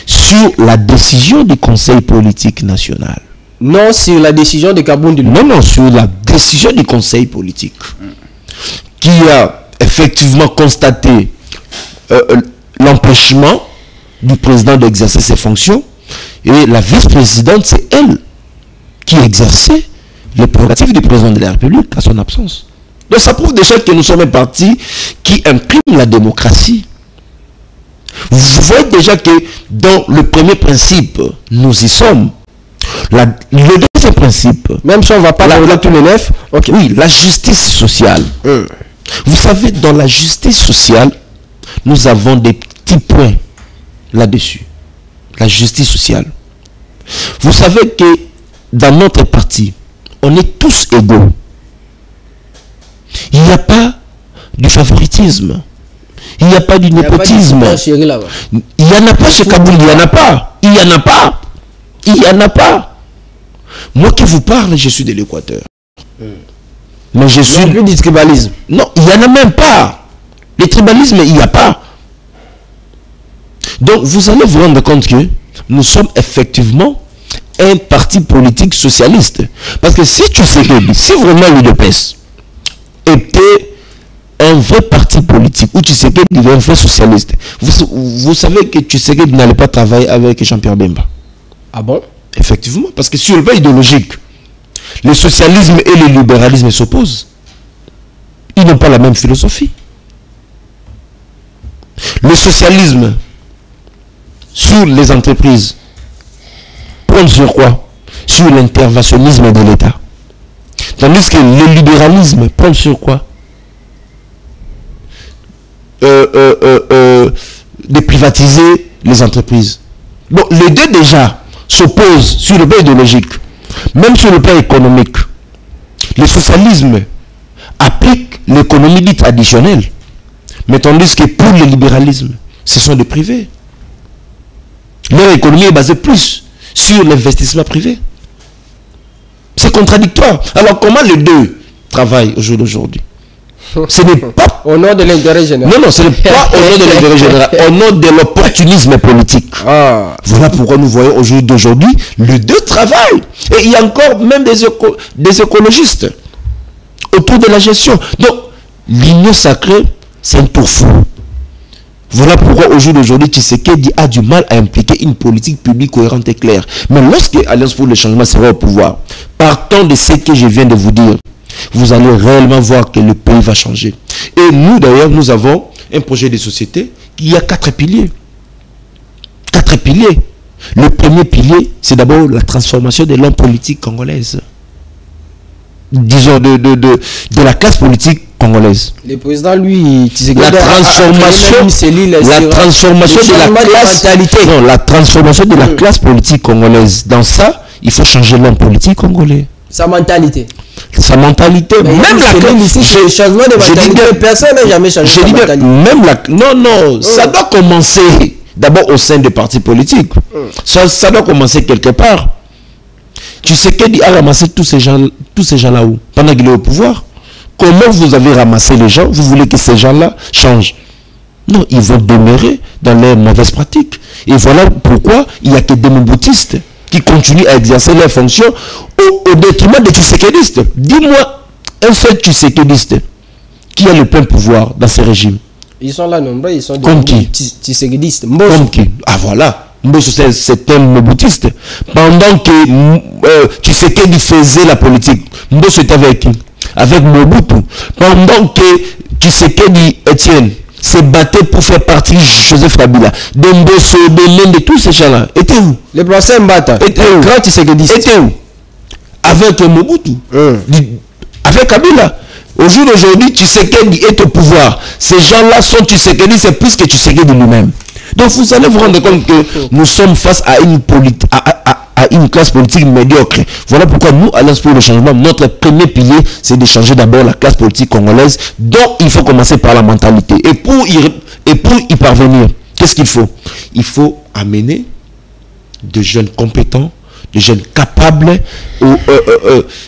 sur la décision du conseil politique national. Non, sur la décision de Kabound. Non, sur la décision du conseil politique qui a effectivement constaté l'empêchement du président d'exercer ses fonctions, et la vice-présidente, c'est elle qui exerçait les prérogatives du président de la République à son absence. Donc ça prouve déjà que nous sommes un parti qui imprime la démocratie. Vous voyez déjà que dans le premier principe, nous y sommes. Le deuxième principe, même si on ne va pas là tous les 9, okay. Oui, la justice sociale. Vous savez, dans la justice sociale, nous avons des petits points là-dessus. La justice sociale. Vous savez que dans notre parti, on est tous égaux. Il n'y a pas du favoritisme. Il n'y a pas du népotisme. Il n'y en a pas chez Kabound. Il n'y en a pas. Il n'y en a pas. Il n'y en a pas. Moi qui vous parle, je suis de l'Équateur. Mais je suis... plus du tribalisme. Non, il n'y en a même pas. Le tribalisme, il n'y a pas. Donc, vous allez vous rendre compte que nous sommes effectivement un parti politique socialiste. Parce que si tu sais que, si vraiment l'UDPS était un vrai parti politique, où tu sais qu'il est un vrai socialiste, vous savez que tu sais qu'il n'allait pas travailler avec Jean-Pierre Bemba. Ah bon? Effectivement, parce que sur le plan idéologique, le socialisme et le libéralisme s'opposent. Ils n'ont pas la même philosophie. Le socialisme sur les entreprises prend sur quoi? Sur l'interventionnisme de l'État. Tandis que le libéralisme prend sur quoi? De privatiser les entreprises. Bon, les deux déjà s'opposent sur le plan idéologique. Même sur le plan économique, le socialisme applique l'économie dite traditionnelle. Mais tandis que pour le libéralisme, ce sont des privés. Leur économie est basée plus sur l'investissement privé. C'est contradictoire. Alors comment les deux travaillent au jour d'aujourd'hui? Ce n'est pas au nom de l'intérêt général. Non, ce n'est pas au nom de l'intérêt général, au nom de l'opportunisme politique. Voilà pourquoi nous voyons aujourd'hui les deux travaillent. Et il y a encore même des écologistes autour de la gestion. Donc, l'union sacrée, c'est un tour-fou. Voilà pourquoi aujourd'hui, Tshisekedi a du mal à impliquer une politique publique cohérente et claire. Mais lorsque Alliance pour le changement sera au pouvoir, partant de ce que je viens de vous dire, vous allez réellement voir que le pays va changer. Et nous, d'ailleurs, nous avons un projet de société qui a 4 piliers. 4 piliers. Le premier pilier, c'est d'abord la transformation de l'homme politique congolaise. Disons, de la classe politique congolaise. Le président, lui, la transformation de la classe, non, la transformation de la classe politique congolaise. Dans ça, il faut changer l'homme politique congolais. Sa mentalité. Sa mentalité. Mais même le changement de mentalité, personne n'a jamais changé sa mentalité. Même non, ça doit commencer d'abord au sein des partis politiques. Ça doit commencer quelque part. Tu sais qu'il a ramassé tous ces gens-là où pendant qu'il est au pouvoir. Comment vous avez ramassé les gens? Vous voulez que ces gens-là changent? Non, ils vont demeurer dans leurs mauvaises pratiques. Et voilà pourquoi il n'y a que des moboutistes qui continuent à exercer leurs fonctions au détriment des tshisekédistes. Dis-moi un seul tshisekédiste qui a le plein pouvoir dans ce régime. Ils sont là nombreux, ils sont comme qui? Tshisekédistes. Comme qui? Ah voilà. Mbosso, c'est un moboutiste. Pendant que Tshisekedi faisait la politique, Mbosso était avec qui? Avec Mobutu. Pendant que Tshisekedi Etienne se battait pour faire partie de Joseph Kabila, de Mbosso, de Lende, tous ces gens-là, étaient où? Les procès Mbata. Étaient où? Grand Tshisekedi. Étaient où? Avec Mobutu. Avec Kabila. Au jour d'aujourd'hui, Tshisekedi est au pouvoir. Ces gens-là sont Tshisekedi, c'est plus que Tshisekedi lui-même. Donc vous allez vous rendre compte que nous sommes face à une classe politique médiocre. Voilà pourquoi nous, Alliance pour le changement, notre premier pilier, c'est de changer d'abord la classe politique congolaise, dont il faut commencer par la mentalité. Et pour y parvenir, qu'est-ce qu'il faut? Il faut amener de jeunes compétents, de jeunes capables.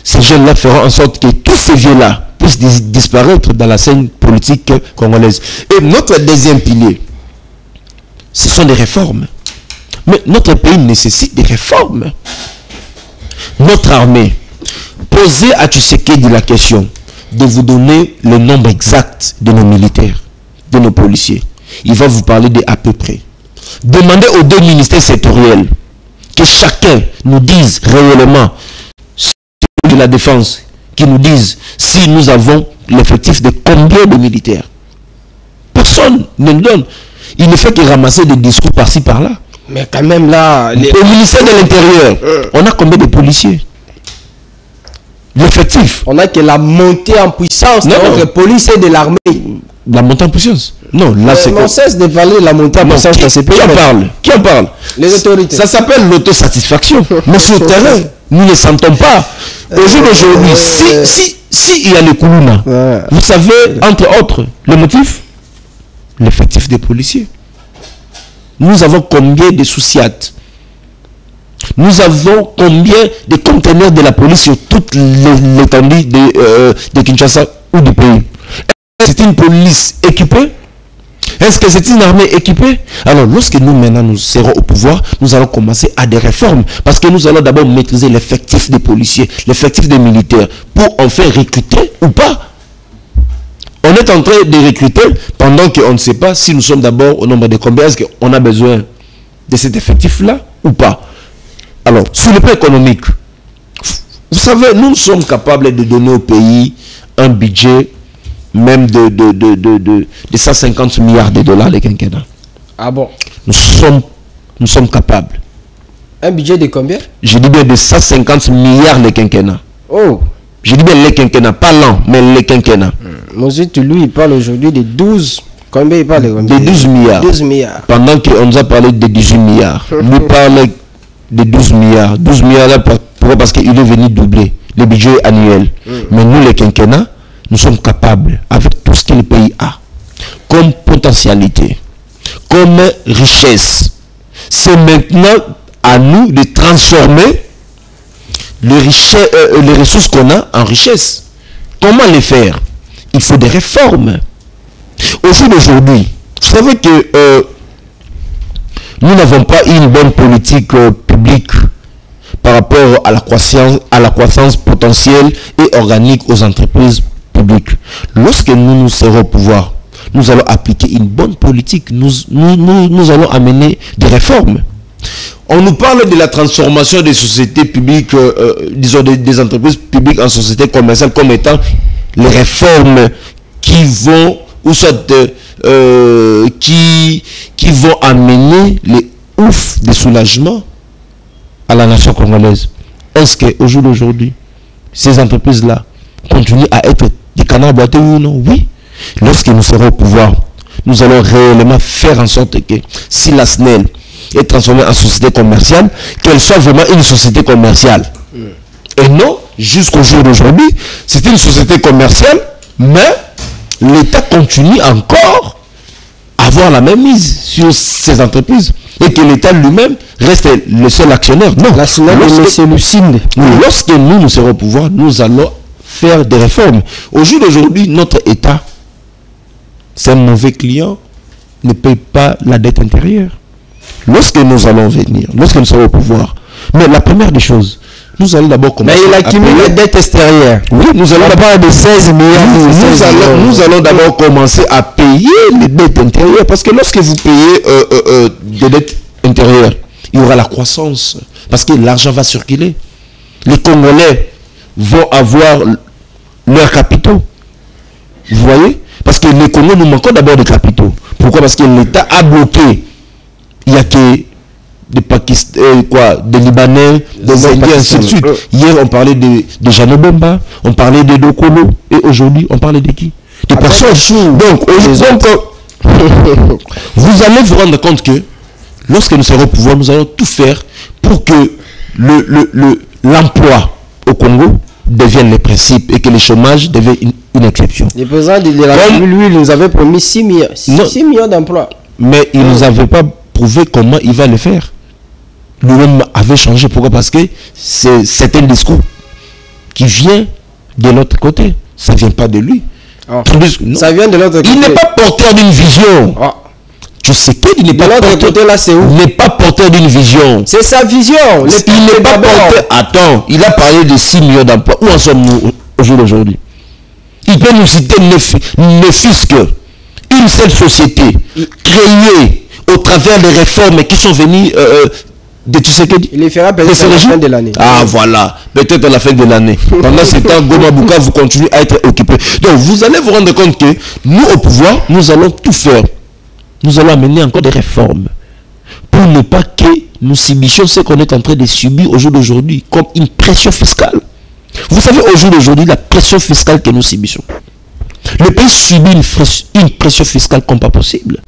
Ces jeunes-là feront en sorte que tous ces vieux-là puissent disparaître dans la scène politique congolaise. Et notre deuxième pilier, ce sont des réformes. Mais notre pays nécessite des réformes. Notre armée, posez à Tshisekedi la question de vous donner le nombre exact de nos militaires, de nos policiers. Il va vous parler de à peu près. Demandez aux 2 ministères sectoriels que chacun nous dise réellement de la défense, qui nous disent si nous avons l'effectif de combien de militaires. Personne ne nous donne. Il ne fait que ramasser des discours par-ci par-là. Mais quand même là... Au ministère de l'Intérieur, on a combien de policiers? L'effectif. On a que la montée en puissance de notre police et de l'armée. La montée en puissance? Non, là c'est quoi? On cesse de parler de la montée en puissance dans ces pays. Qui en parle? Les autorités. Ça s'appelle l'autosatisfaction. Mais sur le terrain, nous ne sentons pas. Au jour d'aujourd'hui, si il y a le Koulouna, vous savez, entre autres, le motif? L'effectif des policiers. Nous avons combien de sous-siates? Nous avons combien de conteneurs de la police sur toute l'étendue de Kinshasa ou du pays? Est-ce que c'est une police équipée? Est-ce que c'est une armée équipée? Alors, lorsque nous maintenant nous serons au pouvoir, nous allons commencer à des réformes. Parce que nous allons d'abord maîtriser l'effectif des policiers, l'effectif des militaires, pour en faire recruter ou pas. On est en train de recruter pendant qu'on ne sait pas si nous sommes d'abord au nombre de combien. Est-ce qu'on a besoin de cet effectif-là ou pas? Alors, sur le plan économique, vous savez, nous sommes capables de donner au pays un budget même de 150 milliards de dollars les quinquennats. Ah bon? Nous sommes capables. Un budget de combien? Je dis bien de 150 milliards les quinquennats. Oh! Je dis bien les quinquennats, pas l'an, mais les quinquennats. Monsieur lui, il parle aujourd'hui de 12. Combien il parle? De 12 milliards. 12 milliards. Pendant qu'on nous a parlé de 18 milliards. Nous parlons de 12 milliards. 12 milliards là, pourquoi? Parce qu'il est venu doubler le budget annuel. Mais nous, les quinquennats, nous sommes capables, avec tout ce que le pays a, comme potentialité, comme richesse. C'est maintenant à nous de transformer les ressources qu'on a en richesse. Comment les faire? il faut des réformes. Au jour d'aujourd'hui, vous savez que nous n'avons pas une bonne politique publique par rapport à la croissance potentielle et organique aux entreprises publiques. Lorsque nous serons au pouvoir, nous allons appliquer une bonne politique. Nous allons amener des réformes. On nous parle de la transformation des sociétés publiques, disons des entreprises publiques en sociétés commerciales comme étant les réformes qui vont, ou soit qui vont amener les ouf de soulagement à la nation congolaise. Est-ce qu'au jour d'aujourd'hui, ces entreprises-là continuent à être des canards boiteux, oui ou non? Oui. Lorsque nous serons au pouvoir, nous allons réellement faire en sorte que si la SNEL est transformée en société commerciale, qu'elle soit vraiment une société commerciale. Et non, jusqu'au jour d'aujourd'hui, c'est une société commerciale, mais l'État continue encore à avoir la même mise sur ces entreprises. Et que l'État lui-même reste le seul actionnaire. Non, lorsque nous serons au pouvoir, nous allons faire des réformes. Au jour d'aujourd'hui, notre État, c'est un mauvais client, ne paye pas la dette intérieure. Lorsque nous allons venir, lorsque nous serons au pouvoir, mais la première des choses, nous allons d'abord commencer. Mais il accumule la dette extérieure. Oui, nous allons d'abord de 16 milliards. Nous allons d'abord commencer à payer les dettes intérieures. Parce que lorsque vous payez des dettes intérieures, il y aura la croissance. Parce que l'argent va circuler. Les Congolais vont avoir leurs capitaux. Vous voyez? Parce que les Congolais nous manquons d'abord de capitaux. Pourquoi? Parce que l'État a bloqué. Il n'y a que des Pakistanais, des Libanais, des Indiens, ainsi de suite. Hier, on parlait de Jeannot Bemba, on parlait de Dokolo, et aujourd'hui, on parlait de qui? Des personnes. Donc, vous allez vous rendre compte que, lorsque nous serons au pouvoir, nous allons tout faire pour que l'emploi au Congo devienne le principe et que le chômage devienne une exception. Le président de la République, lui, nous avait promis 6 millions d'emplois. Mais il ne nous avait pas prouvé comment il va le faire. Lui-même avait changé. Pourquoi? Parce que c'est un discours qui vient de l'autre côté. Ça ne vient pas de lui. Ça vient de l'autre côté. Il n'est pas porteur d'une vision. Tu sais qu'il n'est pas porteur. Là, c'est où? Il n'est pas porteur d'une vision. C'est sa vision. Il n'est pas porteur. Attends, il a parlé de 6 millions d'emplois. Où en sommes-nous au jour d'aujourd'hui? Il peut nous citer ne fût-ce qu'une seule société créée au travers des réformes qui sont venues de Tshisekedi. Il les fera peut-être à la fin de l'année. Ah voilà, peut-être à la fin de l'année. Pendant ce temps, Goma Buka, vous continuez à être occupé. Donc vous allez vous rendre compte que nous au pouvoir, nous allons tout faire. Nous allons amener encore des réformes pour ne pas que nous subissions ce qu'on est en train de subir au jour d'aujourd'hui comme une pression fiscale. Vous savez au jour d'aujourd'hui la pression fiscale que nous subissons. Le pays subit une pression fiscale comme pas possible.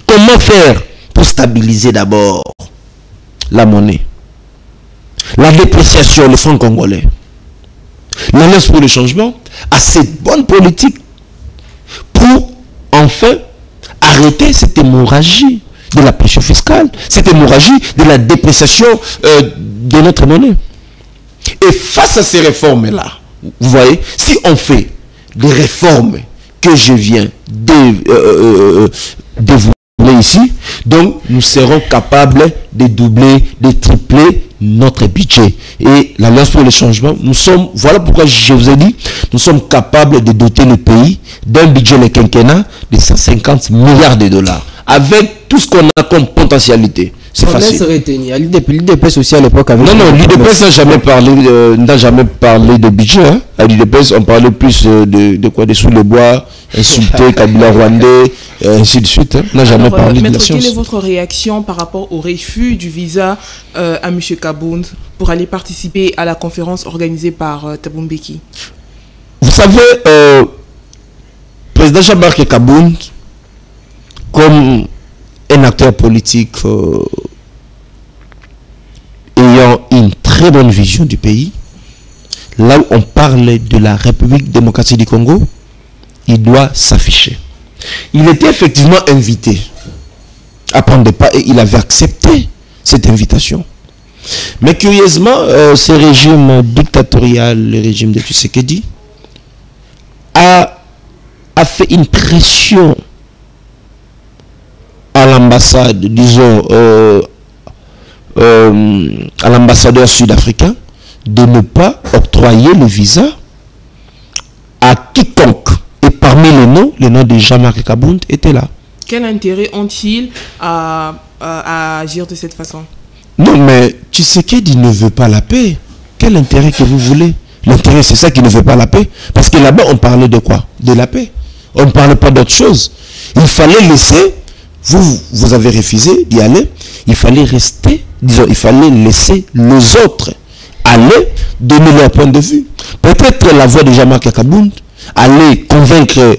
Comment faire pour stabiliser d'abord la monnaie, la dépréciation, le franc congolais? L'Alliance pour le changement a cette bonne politique pour enfin arrêter cette hémorragie de la pression fiscale, cette hémorragie de la dépréciation de notre monnaie. Et face à ces réformes-là, vous voyez, si on fait des réformes que je viens de développer ici, donc nous serons capables de doubler, de tripler notre budget. Et l'Alliance pour le changement, nous sommes, voilà pourquoi je vous ai dit, nous sommes capables de doter le pays d'un budget le quinquennat de 150 milliards de dollars. Avec tout ce qu'on a comme potentialité. C'est facile. L'IDPS aussi à l'époque avait... Non, l'IDPS n'a jamais parlé de budget. Hein. À l'IDPS, on parlait plus de quoi? De sous le bois, insulter Kabila Rwandais, ainsi de suite. Hein. On n'a jamais parlé de la science. Quelle est votre réaction par rapport au refus du visa à M. Kabound pour aller participer à la conférence organisée par Thabo Mbeki? Vous savez, président Jean-Marc Kabound, comme un acteur politique ayant une très bonne vision du pays, là où on parle de la République démocratique du Congo, il doit s'afficher. Il était effectivement invité à prendre des pas et il avait accepté cette invitation. Mais curieusement, ce régime dictatorial, le régime de Tshisekedi, a a fait une pression à l'ambassade, disons, à l'ambassadeur sud-africain de ne pas octroyer le visa à quiconque. Et parmi les noms de Jean-Marc Kabound étaient là. Quel intérêt ont-ils à agir de cette façon? Non, mais Tshisekedi ne veut pas la paix. Quel intérêt que vous voulez? L'intérêt, c'est ça qui ne veut pas la paix. Parce que là-bas, on parlait de quoi? De la paix. On ne parlait pas d'autre chose. Il fallait laisser, vous avez refusé d'y aller, il fallait rester, disons, il fallait laisser les autres aller donner leur point de vue. Peut-être la voix de Jean-Marc Kabound aller convaincre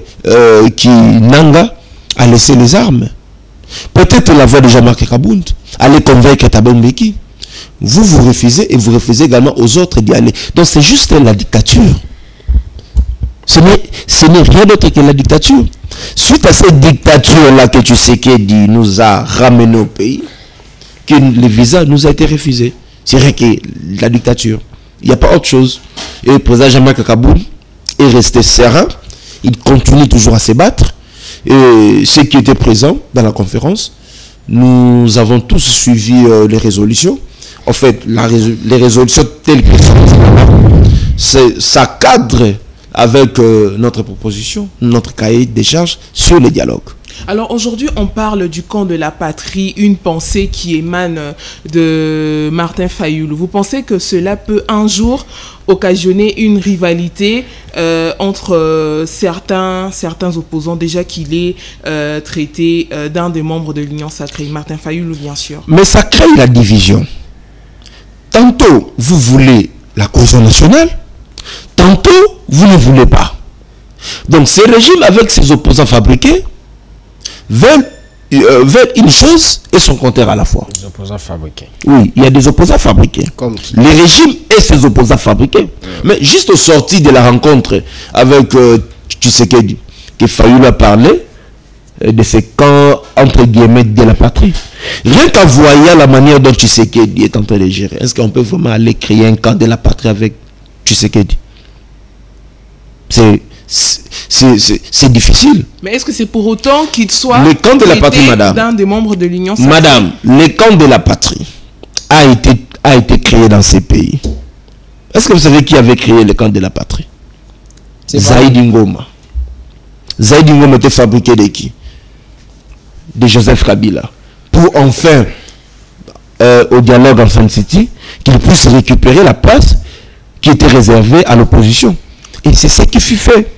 Nanga à laisser les armes. Peut-être la voix de Jean-Marc Kabound aller convaincre Thabo Mbeki. Vous refusez et vous refusez également aux autres d'y aller. Donc c'est juste la dictature. Ce n'est rien d'autre que la dictature. Suite à cette dictature-là que Tshisekedi nous a ramené au pays, que le visa nous a été refusé. C'est rien que la dictature. Il n'y a pas autre chose. Et le président Jean-Marc Kabound est resté serein. Il continue toujours à se battre. Et ceux qui étaient présents dans la conférence, nous avons tous suivi les résolutions. En fait, les résolutions telles que ça cadre avec notre proposition, notre cahier des charges sur le dialogue. Alors aujourd'hui, on parle du camp de la patrie, une pensée qui émane de Martin Fayoulou. Vous pensez que cela peut un jour occasionner une rivalité entre certains opposants, déjà qu'il est traité d'un des membres de l'Union sacrée, Martin Fayoulou bien sûr? Mais ça crée la division. Tantôt, vous voulez la cohésion nationale, tantôt, vous ne voulez pas. Donc, ces régimes, avec ses opposants fabriqués, veulent une chose et son contraire à la fois. Les opposants fabriqués. Oui, il y a des opposants fabriqués. Comme qui? Les régimes et ses opposants fabriqués. Mais juste au sorti de la rencontre avec Tshisekedi, que Fayoulou a parlé de ces camps, entre guillemets, de la patrie. Rien qu'en voyant la manière dont Tshisekedi est en train de gérer, est-ce qu'on peut vraiment aller créer un camp de la patrie avec Tshisekedi? C'est difficile. Mais est-ce que c'est pour autant qu'il soit le camp de la patrie, madame, d'un des membres de l'Union sacrée? Madame, le camp de la patrie a été créé dans ces pays. Est-ce que vous savez qui avait créé le camp de la patrie? Zaïdi Ngoma. Zaïdi Ngoma était fabriqué de qui? De Joseph Kabila. Pour enfin, au dialogue en Sun City, qu'il puisse récupérer la place qui était réservée à l'opposition. Et c'est ce qui fut fait.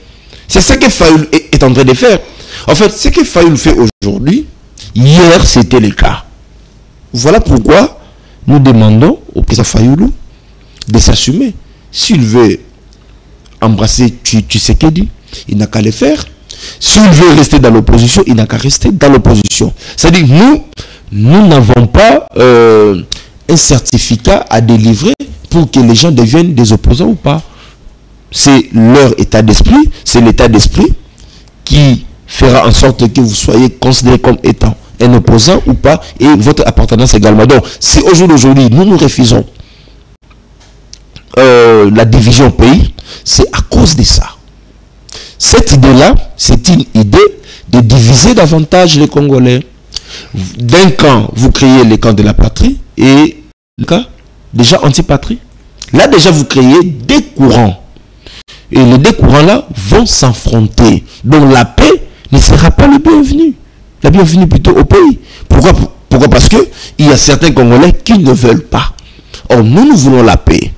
C'est ce que Fayoulou est en train de faire. En fait, ce que Fayoulou fait aujourd'hui, hier c'était le cas. Voilà pourquoi nous demandons au président Fayoulou de s'assumer. S'il veut embrasser Tshisekedi, il n'a qu'à le faire. S'il veut rester dans l'opposition, il n'a qu'à rester dans l'opposition. C'est-à-dire nous n'avons pas un certificat à délivrer pour que les gens deviennent des opposants ou pas. C'est leur état d'esprit, c'est l'état d'esprit qui fera en sorte que vous soyez considéré comme étant un opposant ou pas, et votre appartenance également. Donc, si au jour d'aujourd'hui, nous refusons la division au pays, c'est à cause de ça. Cette idée-là, c'est une idée de diviser davantage les Congolais. D'un camp, vous créez le camp de la patrie et le camp déjà anti-patrie. Là, déjà, vous créez des courants. Et les deux courants-là vont s'affronter. Donc la paix ne sera pas le bienvenu. La bienvenue plutôt au pays. Pourquoi? Parce qu'il y a certains Congolais qui ne veulent pas. Or, nous voulons la paix.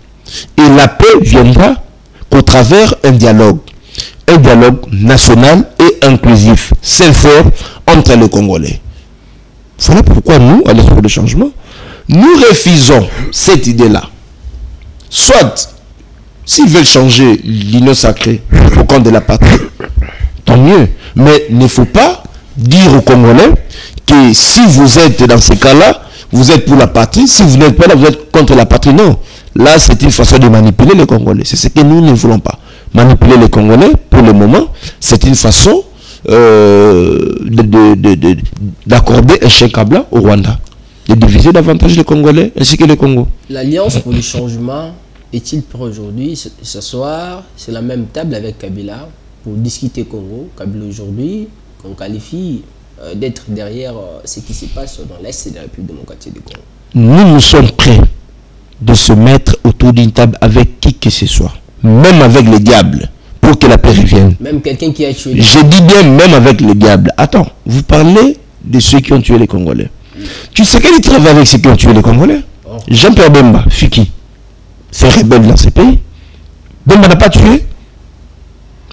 Et la paix viendra qu'au travers un dialogue. Un dialogue national et inclusif. Sincère entre les Congolais. Voilà pourquoi nous, à l'Espoir de changement, nous refusons cette idée-là. Soit, s'ils veulent changer l'union sacrée au camp de la patrie, tant mieux. Mais il ne faut pas dire aux Congolais que si vous êtes dans ces cas-là, vous êtes pour la patrie. Si vous n'êtes pas là, vous êtes contre la patrie. Non. Là, c'est une façon de manipuler les Congolais. C'est ce que nous ne voulons pas. Manipuler les Congolais, pour le moment, c'est une façon d'accorder un chèque à blanc au Rwanda. De diviser davantage les Congolais ainsi que les Congo. L'Alliance pour le changement est-il prêt aujourd'hui s'asseoir sur la même table avec Kabila pour discuter Congo, Kabila aujourd'hui, qu'on qualifie d'être derrière ce qui se passe dans l'Est de la République démocratique du Congo. Nous sommes prêts de se mettre autour d'une table avec qui que ce soit, même avec le diable, pour que la paix revienne. Même quelqu'un qui a tué... Je dis bien même avec le diable. Attends, vous parlez de ceux qui ont tué les Congolais. Tu sais qu'il travaille avec ceux qui ont tué les Congolais? Jean-Pierre Bemba, Fiki, c'est rebelle dans ce pays. Bemba n'a pas tué.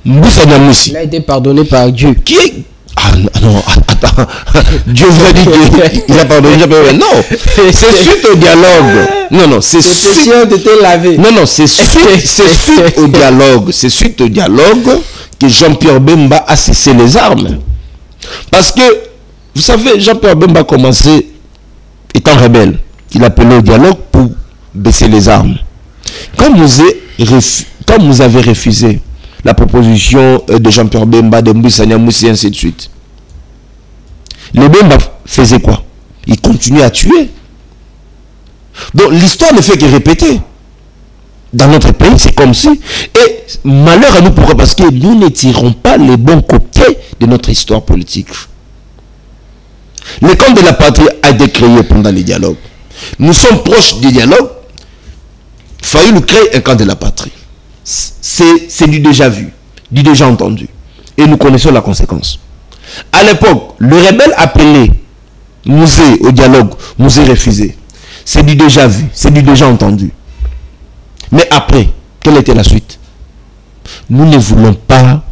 Moussa Namoussi. Il a été pardonné par Dieu. Qui est... Ah non, attends. Dieu vous a dit qu'il a pardonné. Non, c'est suite au dialogue. Non, c'est suite... Non, c'est suite au dialogue. C'est suite au dialogue que Jean-Pierre Bemba a cessé les armes. Parce que, vous savez, Jean-Pierre Bemba a commencé étant rebelle. Il appelait au dialogue pour baisser les armes. Quand vous avez refusé la proposition de Jean-Pierre Bemba, de Moussa Niamoussi, et ainsi de suite, les Bemba faisaient quoi? Ils continuaient à tuer. Donc l'histoire ne fait que répéter. Dans notre pays, c'est comme si. Et malheur à nous, pourquoi? Parce que nous ne tirons pas les bons côtés de notre histoire politique. Le camp de la patrie a été créé pendant les dialogues. Nous sommes proches du dialogue. Fayoulou nous crée un camp de la patrie. C'est du déjà vu, du déjà entendu. Et nous connaissons la conséquence. À l'époque, le rebelle appelé Mouzé au dialogue, Mouzé refusé. C'est du déjà vu, c'est du déjà entendu. Mais après, quelle était la suite? Nous ne voulons pas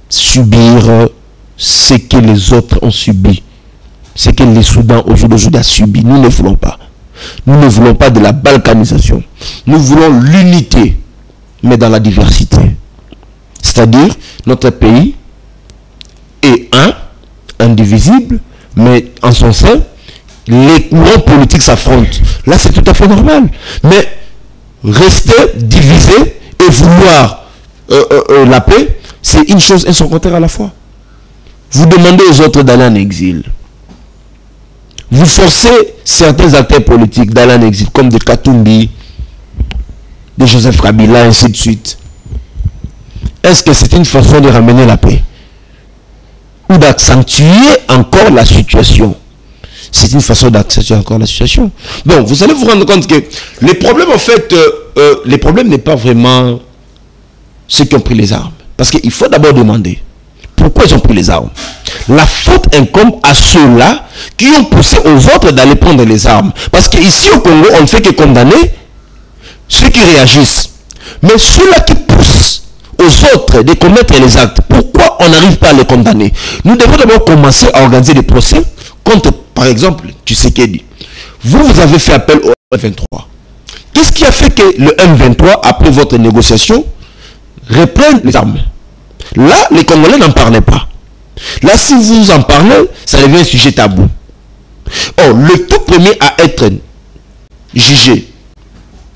subir ce que les autres ont subi. Ce que les Soudans aujourd'hui a subi. Nous ne voulons pas. Nous ne voulons pas de la balkanisation. Nous voulons l'unité, mais dans la diversité. C'est-à-dire, notre pays est indivisible, mais en son sein, les courants politiques s'affrontent. Là, c'est tout à fait normal. Mais rester divisé et vouloir la paix, c'est une chose et son contraire à la fois. Vous demandez aux autres d'aller en exil. Vous forcez certains acteurs politiques d'aller en exil, comme de Katumbi, de Joseph Kabila, ainsi de suite. Est-ce que c'est une façon de ramener la paix? Ou d'accentuer encore la situation? C'est une façon d'accentuer encore la situation. Donc, vous allez vous rendre compte que les problèmes, en fait, les problèmes n'est pas vraiment ceux qui ont pris les armes. Parce qu'il faut d'abord demander pourquoi ils ont pris les armes. La faute incombe à ceux-là qui ont poussé aux autres d'aller prendre les armes. Parce qu'ici au Congo, on ne fait que condamner ceux qui réagissent. Mais ceux-là qui poussent aux autres de commettre les actes, pourquoi on n'arrive pas à les condamner? Nous devons d'abord commencer à organiser des procès contre, par exemple, Tshisekedi. Vous avez fait appel au M23. Qu'est-ce qui a fait que le M23, après votre négociation, reprenne les armes? Là, les Congolais n'en parlaient pas. Là, si vous en parlez, ça devient un sujet tabou. Or, le tout premier à être jugé,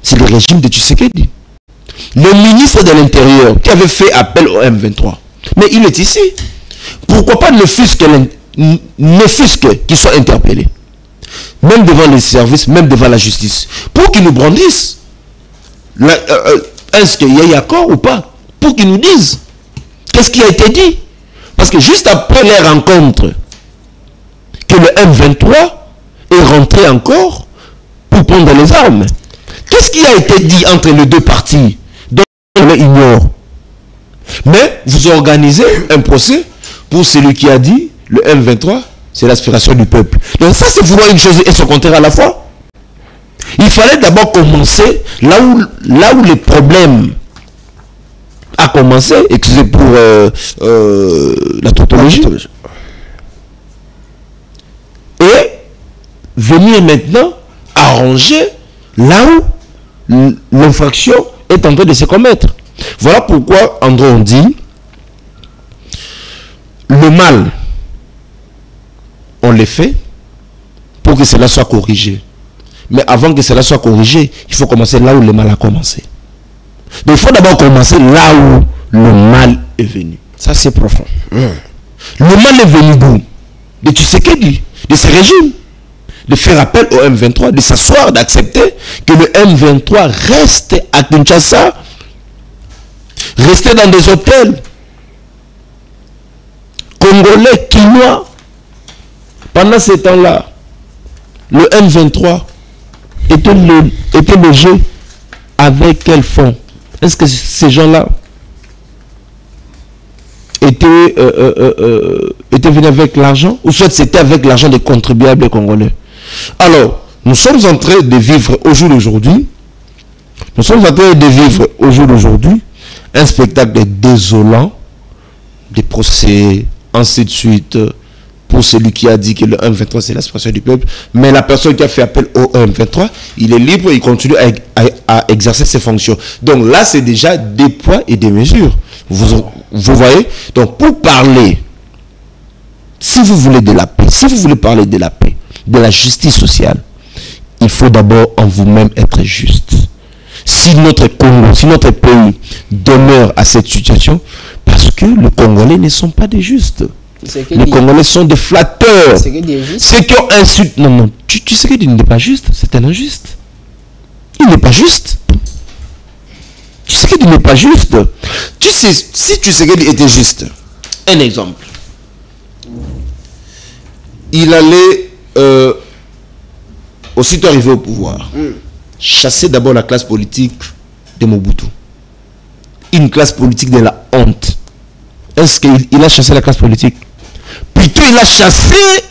c'est le régime de Tshisekedi. Le ministre de l'Intérieur qui avait fait appel au M23. Mais il est ici. Pourquoi pas ne fût-ce qu'il soit interpellé? Même devant les services, même devant la justice. Pour qu'ils nous brandissent. Est-ce qu'il y a accord ou pas? Pour qu'ils nous disent. Qu'est-ce qui a été dit? Parce que juste après les rencontres, que le M23 est rentré encore pour prendre les armes. Qu'est-ce qui a été dit entre les deux parties? Donc on ignore. Mais vous organisez un procès pour celui qui a dit le M23, c'est l'aspiration du peuple. Donc ça, c'est vouloir une chose et son contraire à la fois. Il fallait d'abord commencer là où les problèmes a commencé, excusez pour la tautologie, et venir maintenant arranger là où l'infraction est en train de se commettre. Voilà pourquoi André on dit le mal on le fait pour que cela soit corrigé, mais avant que cela soit corrigé, il faut commencer là où le mal a commencé. Donc il faut d'abord commencer là où le mal est venu. Ça c'est profond. Le mal est venu d'où? De Tshisekedi, de ce régime, de faire appel au M23, de s'asseoir, d'accepter que le M23 reste à Kinshasa, rester dans des hôtels, Congolais qui noient. Pendant ce temps-là, le M23 était logé avec quel fonds? Est-ce que ces gens-là étaient venus avec l'argent, ou soit c'était avec l'argent des contribuables congolais? Alors, nous sommes en train de vivre au jour d'aujourd'hui, un spectacle désolant, des procès, ainsi de suite, pour celui qui a dit que le M23 c'est l'aspiration du peuple, mais la personne qui a fait appel au M23, il est libre, il continue à exercer ses fonctions. Donc là, c'est déjà des poids et des mesures. Vous voyez? Donc pour parler, si vous voulez de la paix, si vous voulez parler de la paix, de la justice sociale, il faut d'abord en vous-même être juste. Si notre Congo, si notre pays demeure à cette situation, parce que les Congolais ne sont pas des justes. Les Congolais sont des flatteurs. Ceux qui ont insulté. Non, tu sais qu'il n'est pas juste. C'est un injuste. Il n'est pas juste. Tu sais qu'il n'est pas juste. Tu sais, si tu sais qu'il était juste. Un exemple. Il allait, aussitôt arrivé au pouvoir, chasser d'abord la classe politique de Mobutu. Une classe politique de la honte. Est-ce qu'il a chassé la classe politique? Plutôt, il a chassé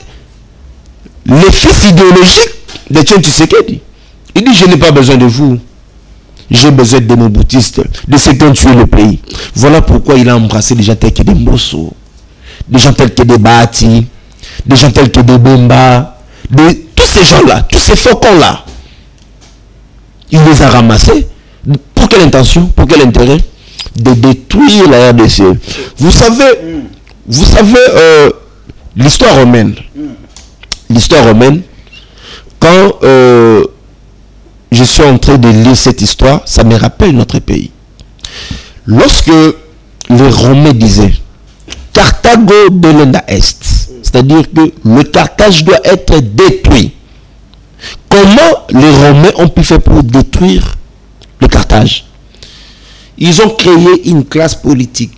les fils idéologiques de Etienne Tshisekedi. Il dit, je n'ai pas besoin de vous. J'ai besoin des moboutistes, de ceux qui ont tué le pays. Voilà pourquoi il a embrassé des gens tels que des Mosso, des gens tels que des Bati, des gens tels que des Bemba, tous ces gens-là, tous ces faucons-là. Il les a ramassés. Pour quelle intention? Pour quel intérêt? De détruire la RDC. Vous savez, l'histoire romaine. L'histoire romaine, quand je suis en train de lire cette histoire, ça me rappelle notre pays. Lorsque les Romains disaient Carthago delenda est, c'est-à-dire que le Carthage doit être détruit. Comment les Romains ont pu faire pour détruire le Carthage? Ils ont créé une classe politique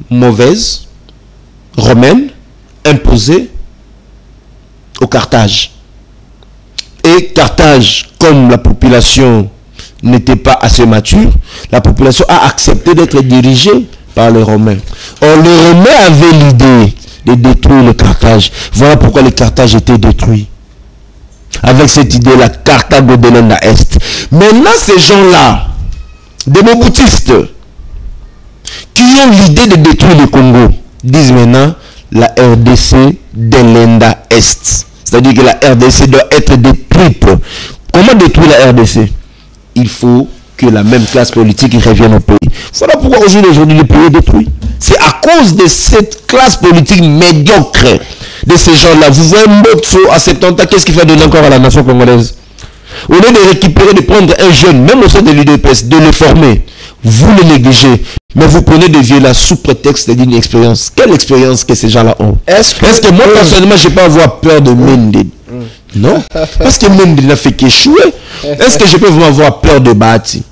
mauvaise, romaine, imposée au Carthage. Et Carthage, comme la population n'était pas assez mature, la population a accepté d'être dirigée par les Romains. Or, les Romains avaient l'idée de détruire le Carthage. Voilà pourquoi le Carthage était détruit. Avec cette idée-là, Carthago delenda est. Maintenant, ces gens-là, des moboutistes, qui ont l'idée de détruire le Congo, disent maintenant la RDC delenda est. C'est-à-dire que la RDC doit être détruite. Comment détruire la RDC? Il faut que la même classe politique revienne au pays. Voilà pourquoi aujourd'hui le pays est détruit. C'est à cause de cette classe politique médiocre de ces gens-là. Vous voyez Mbotso à 70 ans, qu'est-ce qu'il fait donner encore à la nation congolaise? Au lieu de récupérer, de prendre un jeune, même au sein de l'UDPS, de le former, vous le négligez. Mais vous prenez des vieux là sous prétexte d'une expérience. Quelle expérience que ces gens-là ont? Est-ce que moi personnellement je peux avoir peur de Mende? Non. Parce que Mende n'a fait qu'échouer. Est-ce que je peux vraiment avoir peur de Bati?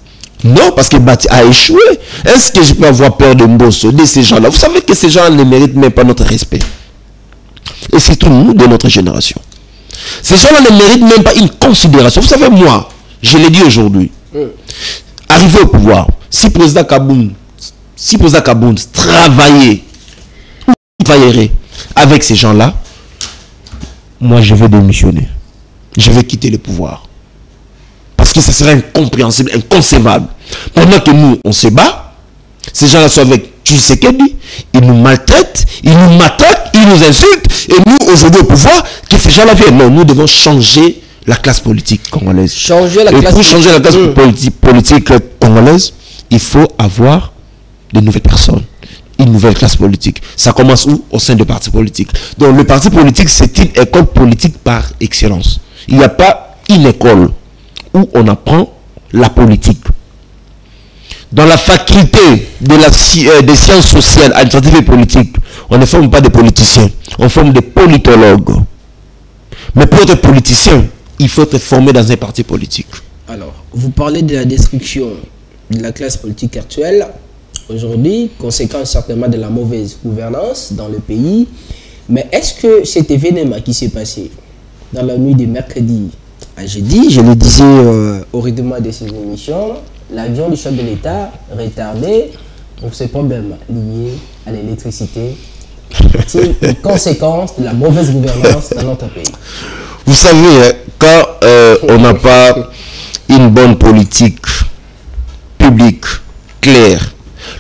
Non, parce que Bati a échoué. Est-ce que je peux avoir peur de Mbosso, de ces gens-là? Vous savez que ces gens ne méritent même pas notre respect. Et c'est tout nous de notre génération. Ces gens-là ne méritent même pas une considération. Vous savez, moi, je l'ai dit aujourd'hui, arrivé au pouvoir, si président Kaboun travaillait avec ces gens-là, moi je vais démissionner. Je vais quitter le pouvoir. Parce que ça serait incompréhensible, inconcevable. Pendant que nous, on se bat, ces gens-là sont avec Tshisekedi, ils nous maltraitent, ils nous matraquent, ils nous insultent, et nous, aujourd'hui au pouvoir, que ces gens-là viennent. Non, nous devons changer la classe politique congolaise. Changer la classe politique congolaise, il faut avoir de nouvelles personnes, une nouvelle classe politique. Ça commence où? Au sein des partis politiques. Donc le parti politique, c'est une école politique par excellence. Il n'y a pas une école où on apprend la politique. Dans la faculté des sciences sociales, administratives et politiques, on ne forme pas des politiciens, on forme des politologues. Mais pour être politicien, il faut être formé dans un parti politique. Alors, vous parlez de la destruction de la classe politique actuelle. aujourd'hui, conséquence certainement de la mauvaise gouvernance dans le pays. Mais est-ce que cet événement qui s'est passé dans la nuit de mercredi à jeudi, je le disais au rythme de ces émissions, l'avion du chef de l'État retardé pour ces problèmes liés à l'électricité, c'est une conséquence de la mauvaise gouvernance dans notre pays. Vous savez, quand on n'a pas une bonne politique publique claire,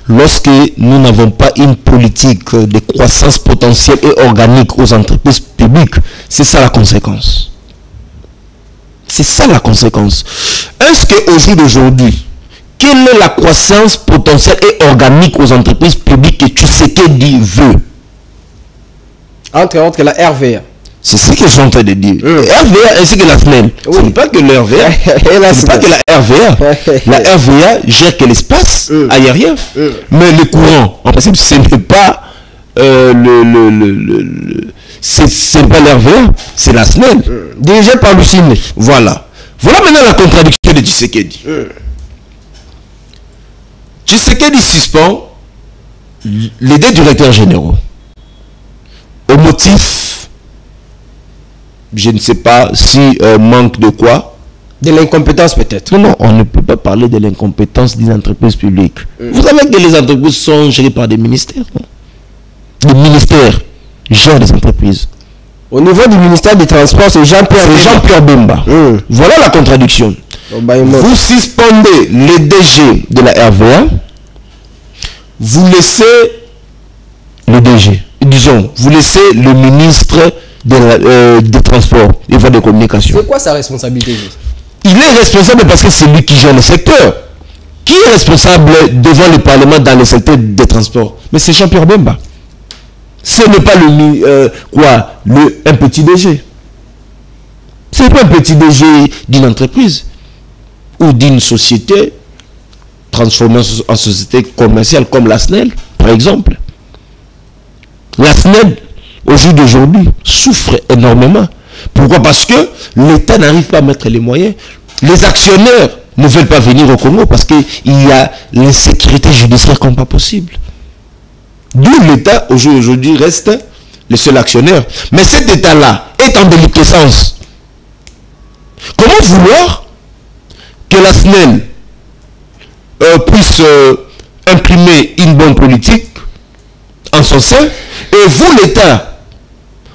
lorsque nous n'avons pas une politique de croissance potentielle et organique aux entreprises publiques, c'est ça la conséquence. C'est ça la conséquence. Est-ce qu'au jour d'aujourd'hui, quelle est la croissance potentielle et organique aux entreprises publiques que Tshisekedi veut? Entre autres, la RVA. C'est ce que je suis en train de dire. RVA ainsi que la SNEL. Oui. Ce n'est pas que le RVA. Ce n'est pas que la RVA. La RVA gère que l'espace aérien. Mais le courant, en principe, ce n'est pas c'est pas l'RVA, c'est la SNEL. Dirigé par Lucine. Voilà. Voilà maintenant la contradiction de Tshisekedi. Tshisekedi suspend les deux directeurs généraux. Au motif, je ne sais pas si manque de quoi. De l'incompétence peut-être. Non, on ne peut pas parler de l'incompétence des entreprises publiques. Vous savez que les entreprises sont gérées par des ministères. Les ministères gèrent les entreprises. Au niveau du ministère des Transports, c'est Jean-Pierre Bemba. Voilà la contradiction. Vous suspendez les DG de la RVA, vous laissez le DG, disons, vous laissez le ministre des Transports et voies de communication. C'est quoi sa responsabilité? Il est responsable parce que c'est lui qui gère le secteur. Qui est responsable devant le Parlement dans le secteur des transports? Mais c'est Jean-Pierre Bemba. Ce n'est pas un petit DG. Ce n'est pas un petit DG d'une entreprise ou d'une société transformée en société commerciale comme la SNEL, par exemple. La SNEL, au jour d'aujourd'hui, souffre énormément. Pourquoi? Parce que l'État n'arrive pas à mettre les moyens. Les actionnaires ne veulent pas venir au Congo parce qu'il y a l'insécurité judiciaire comme pas possible. D'où l'État, au jour d'aujourd'hui, reste le seul actionnaire. Mais cet État-là est en déliquescence. Comment vouloir que la SNEL puisse imprimer une bonne politique en son sein, et vous, l'État,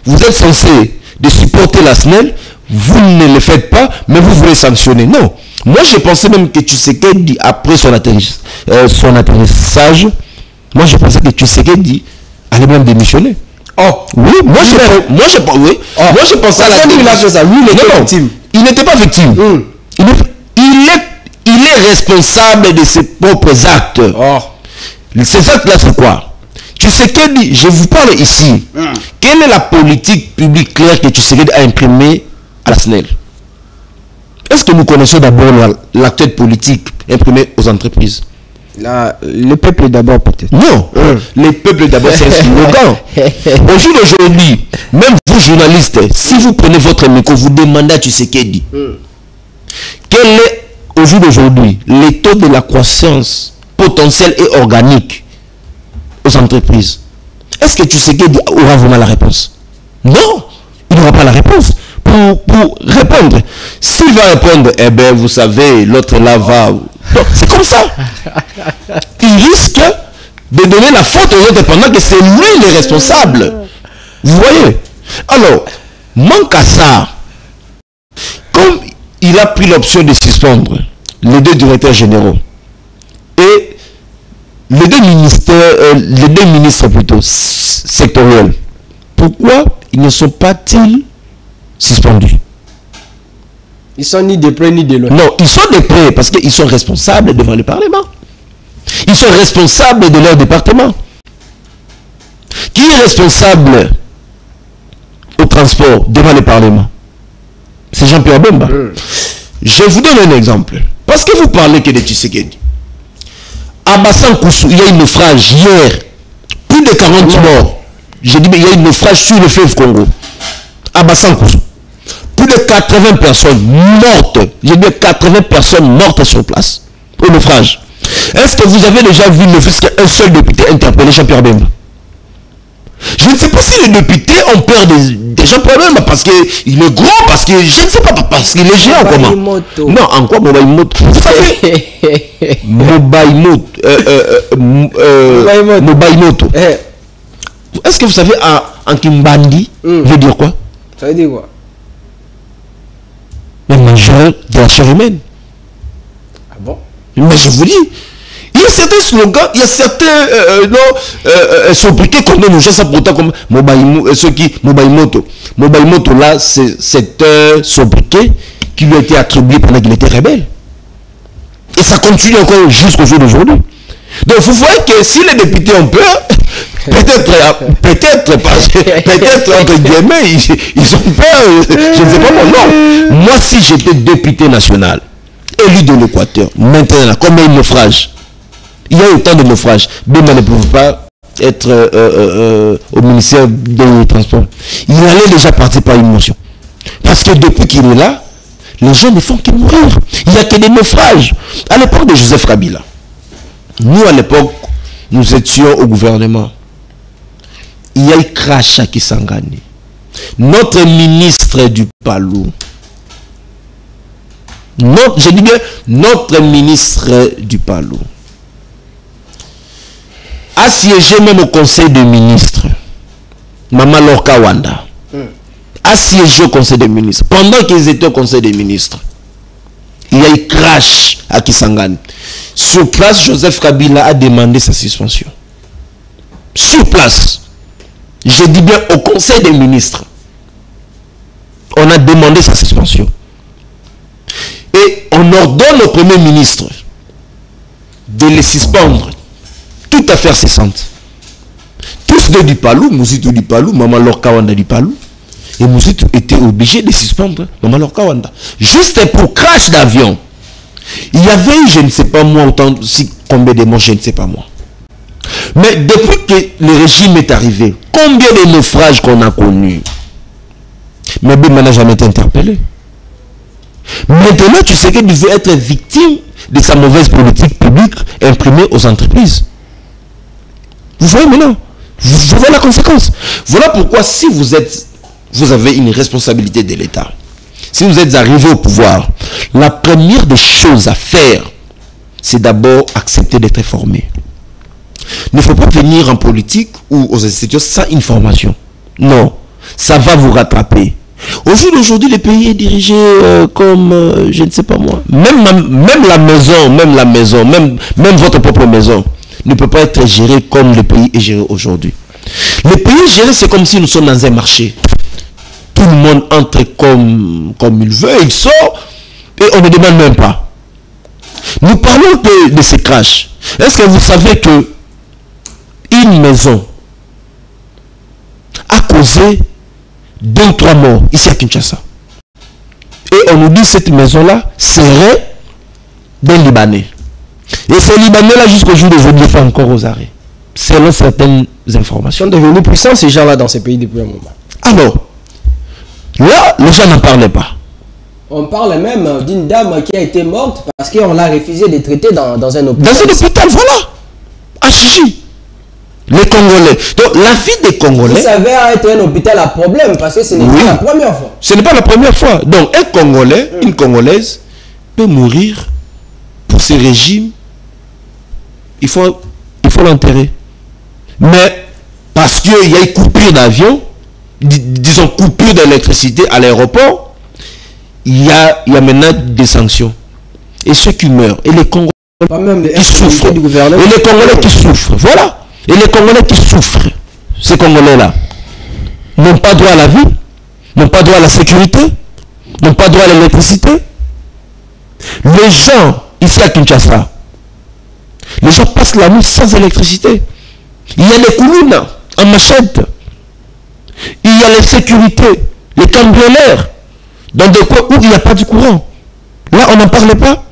vous êtes censé de supporter la SNEL, vous ne le faites pas, mais vous voulez sanctionner. Non. Moi, je pensais même que Tshisekedi, après son atterrissage, moi, je pensais que Tshisekedi allait même démissionner. Oh, oui, moi, je pensais à la démission. Victime. Il n'était pas victime. Il est responsable de ses propres actes. Oh. Ces actes-là, c'est quoi? Tshisekedi, je vous parle ici. Quelle est la politique publique claire que Tshisekedi a imprimée à la SNEL? Est-ce que nous connaissons d'abord l'acte politique imprimé aux entreprises? Le peuple d'abord peut-être. Non, les peuples d'abord, c'est un slogan. Au jour d'aujourd'hui, même vous journalistes, si vous prenez votre micro, vous demandez à Tshisekedi quel est au jour d'aujourd'hui les taux de la croissance potentielle et organique aux entreprises. Est-ce que Tshisekedi aura vraiment la réponse? Non, il n'aura pas la réponse. Pour répondre, s'il va répondre, eh bien vous savez, l'autre là va... C'est comme ça. Il risque de donner la faute aux autres pendant que c'est lui le responsable. Vous voyez? Alors, manque à ça, comme il a pris l'option de suspendre les deux directeurs généraux et les deux ministres plutôt sectoriels, pourquoi ils ne sont pas-ils suspendus? Ils sont ni de près ni de loin. Non, ils sont de près parce qu'ils sont responsables devant le Parlement. Ils sont responsables de leur département. Qui est responsable au transport devant le Parlement? C'est Jean-Pierre Bemba. Je vous donne un exemple. Parce que vous parlez que de Tshisekedi. À Bassan-Koussou, il y a une naufrage hier. Plus de 40 morts. J'ai dit, mais il y a une naufrage sur le fleuve Congo. À Bassan-Koussou. Plus de 80 personnes mortes. J'ai dit 80 personnes mortes sur place. Au naufrage. Est-ce que vous avez déjà vu ne fût-ce qu'un seul député interpellé Jean-Pierre Bemba? Je ne sais pas si les députés ont peur des Jean-Pierre Bemba parce qu'il est gros, parce que je ne sais pas, parce qu'il est géant comment. Non, en quoi Mobile Moto? Vous savez Mobile Moto. Est-ce que vous savez en Kimbandi veut dire quoi? Ça veut dire quoi? Le majeur de la chair humaine. Ah bon? Mais je vous dis, il y a certains slogans, il y a certains sobriquets qu'on donne aux gens, ça pourtant comme Mobile Moto. Mobile Moto là, c'est un sobriquet qui lui a été attribué pendant qu'il était rebelle. Et ça continue encore jusqu'au jour d'aujourd'hui. Donc vous voyez que si les députés ont peur, peut-être entre guillemets, ils ont peur, je ne sais pas moi. Non, moi si j'étais député national, élu de l'Équateur, maintenant, comme il y a un naufrage, il y a autant de naufrages, Bemba ne pouvait pas être au ministère des Transports. Il allait déjà partir par une motion. Parce que depuis qu'il est là, les gens ne font que mourir. Il n'y a que des naufrages. À l'époque de Joseph Kabila, nous à l'époque, nous étions au gouvernement. Il y a eu crash à Kisangani. Notre ministre du Palou, je dis bien notre ministre du Palou, a siégé même au conseil des ministres. Maman Lorca Wanda a siégé au conseil des ministres. Pendant qu'ils étaient au conseil des ministres, il y a eu crash à Kisangani. Sur place, Joseph Kabila a demandé sa suspension. Sur place. Je dis bien au conseil des ministres. On a demandé sa suspension. Et on ordonne au premier ministre de les suspendre. Toute affaire cessante. Tous deux du Palou, Mouzitou du Palou, Maman Lorca Wanda du Palou. Et Mouzitou était obligé de suspendre Maman Lorca Wanda. Juste pour crash d'avion. Il y avait, je ne sais pas moi, autant si combien de morts, je ne sais pas moi. Mais depuis que le régime est arrivé, combien de naufrages qu'on a connus? Mais Bemba n'a jamais été interpellé. Maintenant, tu sais qu'il veut être victime de sa mauvaise politique publique imprimée aux entreprises. Vous voyez maintenant? Vous voyez la conséquence. Voilà pourquoi si vous avez une responsabilité de l'État, si vous êtes arrivé au pouvoir, la première des choses à faire, c'est d'abord accepter d'être formé. Il ne faut pas venir en politique ou aux institutions sans une formation. Non, ça va vous rattraper. Au jour d'aujourd'hui, le pays est dirigé comme, je ne sais pas moi, même la maison, même votre propre maison ne peut pas être gérée comme le pays est géré aujourd'hui. Le pays est géré, c'est comme si nous sommes dans un marché. Tout le monde entre comme il veut, il sort, et on ne demande même pas. Nous parlons de ces crashs. Est-ce que vous savez que une maison a causé 2 ou 3 morts ici à Kinshasa? Et on nous dit que cette maison-là serait des Libanais. Et ces Libanais-là, jusqu'au jour d'aujourd'hui, pas encore aux arrêts. Selon certaines informations. Ils sont devenus puissants, ces gens-là, dans ces pays depuis un moment. Alors, là, les gens n'en parlaient pas. On parle même d'une dame qui a été morte parce qu'on l'a refusé de traiter dans un hôpital. Dans un hôpital, voilà. À Chichi. Les Congolais. Donc, la fille des Congolais... Ça s'avère être un hôpital à problème parce que ce n'est pas la première fois. Ce n'est pas la première fois. Donc, un Congolais, une Congolaise peut mourir pour ce régime. Il faut l'enterrer. Mais parce qu'il y a une coupure d'avion, disons coupure d'électricité à l'aéroport, il y a maintenant des sanctions. Et ceux qui meurent, et les Congolais qui souffrent, et les Congolais qui souffrent, voilà. Et les Congolais qui souffrent, ces Congolais-là, n'ont pas droit à la vie, n'ont pas droit à la sécurité, n'ont pas droit à l'électricité. Les gens, ici à Kinshasa, les gens passent la nuit sans électricité. Il y a les Koulouna en machette. Il y a les sécurités, les cambrioleurs, dans des coins où il n'y a pas de courant. Là, on n'en parle pas.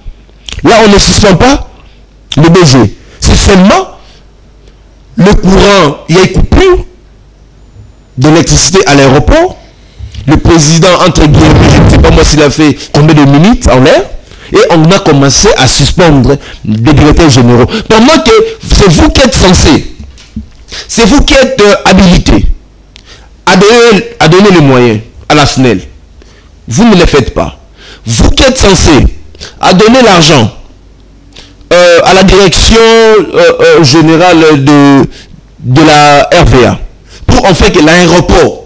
Là, on ne suspend pas le BG. C'est seulement le courant, il y a une coupure d'électricité à l'aéroport. Le président, entre guillemets, je ne sais pas moi s'il a fait combien de minutes en l'air. Et on a commencé à suspendre des directeurs généraux. Pendant que c'est vous qui êtes censé, c'est vous qui êtes habilité à donner les moyens à la SNEL. Vous ne le faites pas. Vous qui êtes censé à donner l'argent à la direction générale de la RVA pour en fait que l'aéroport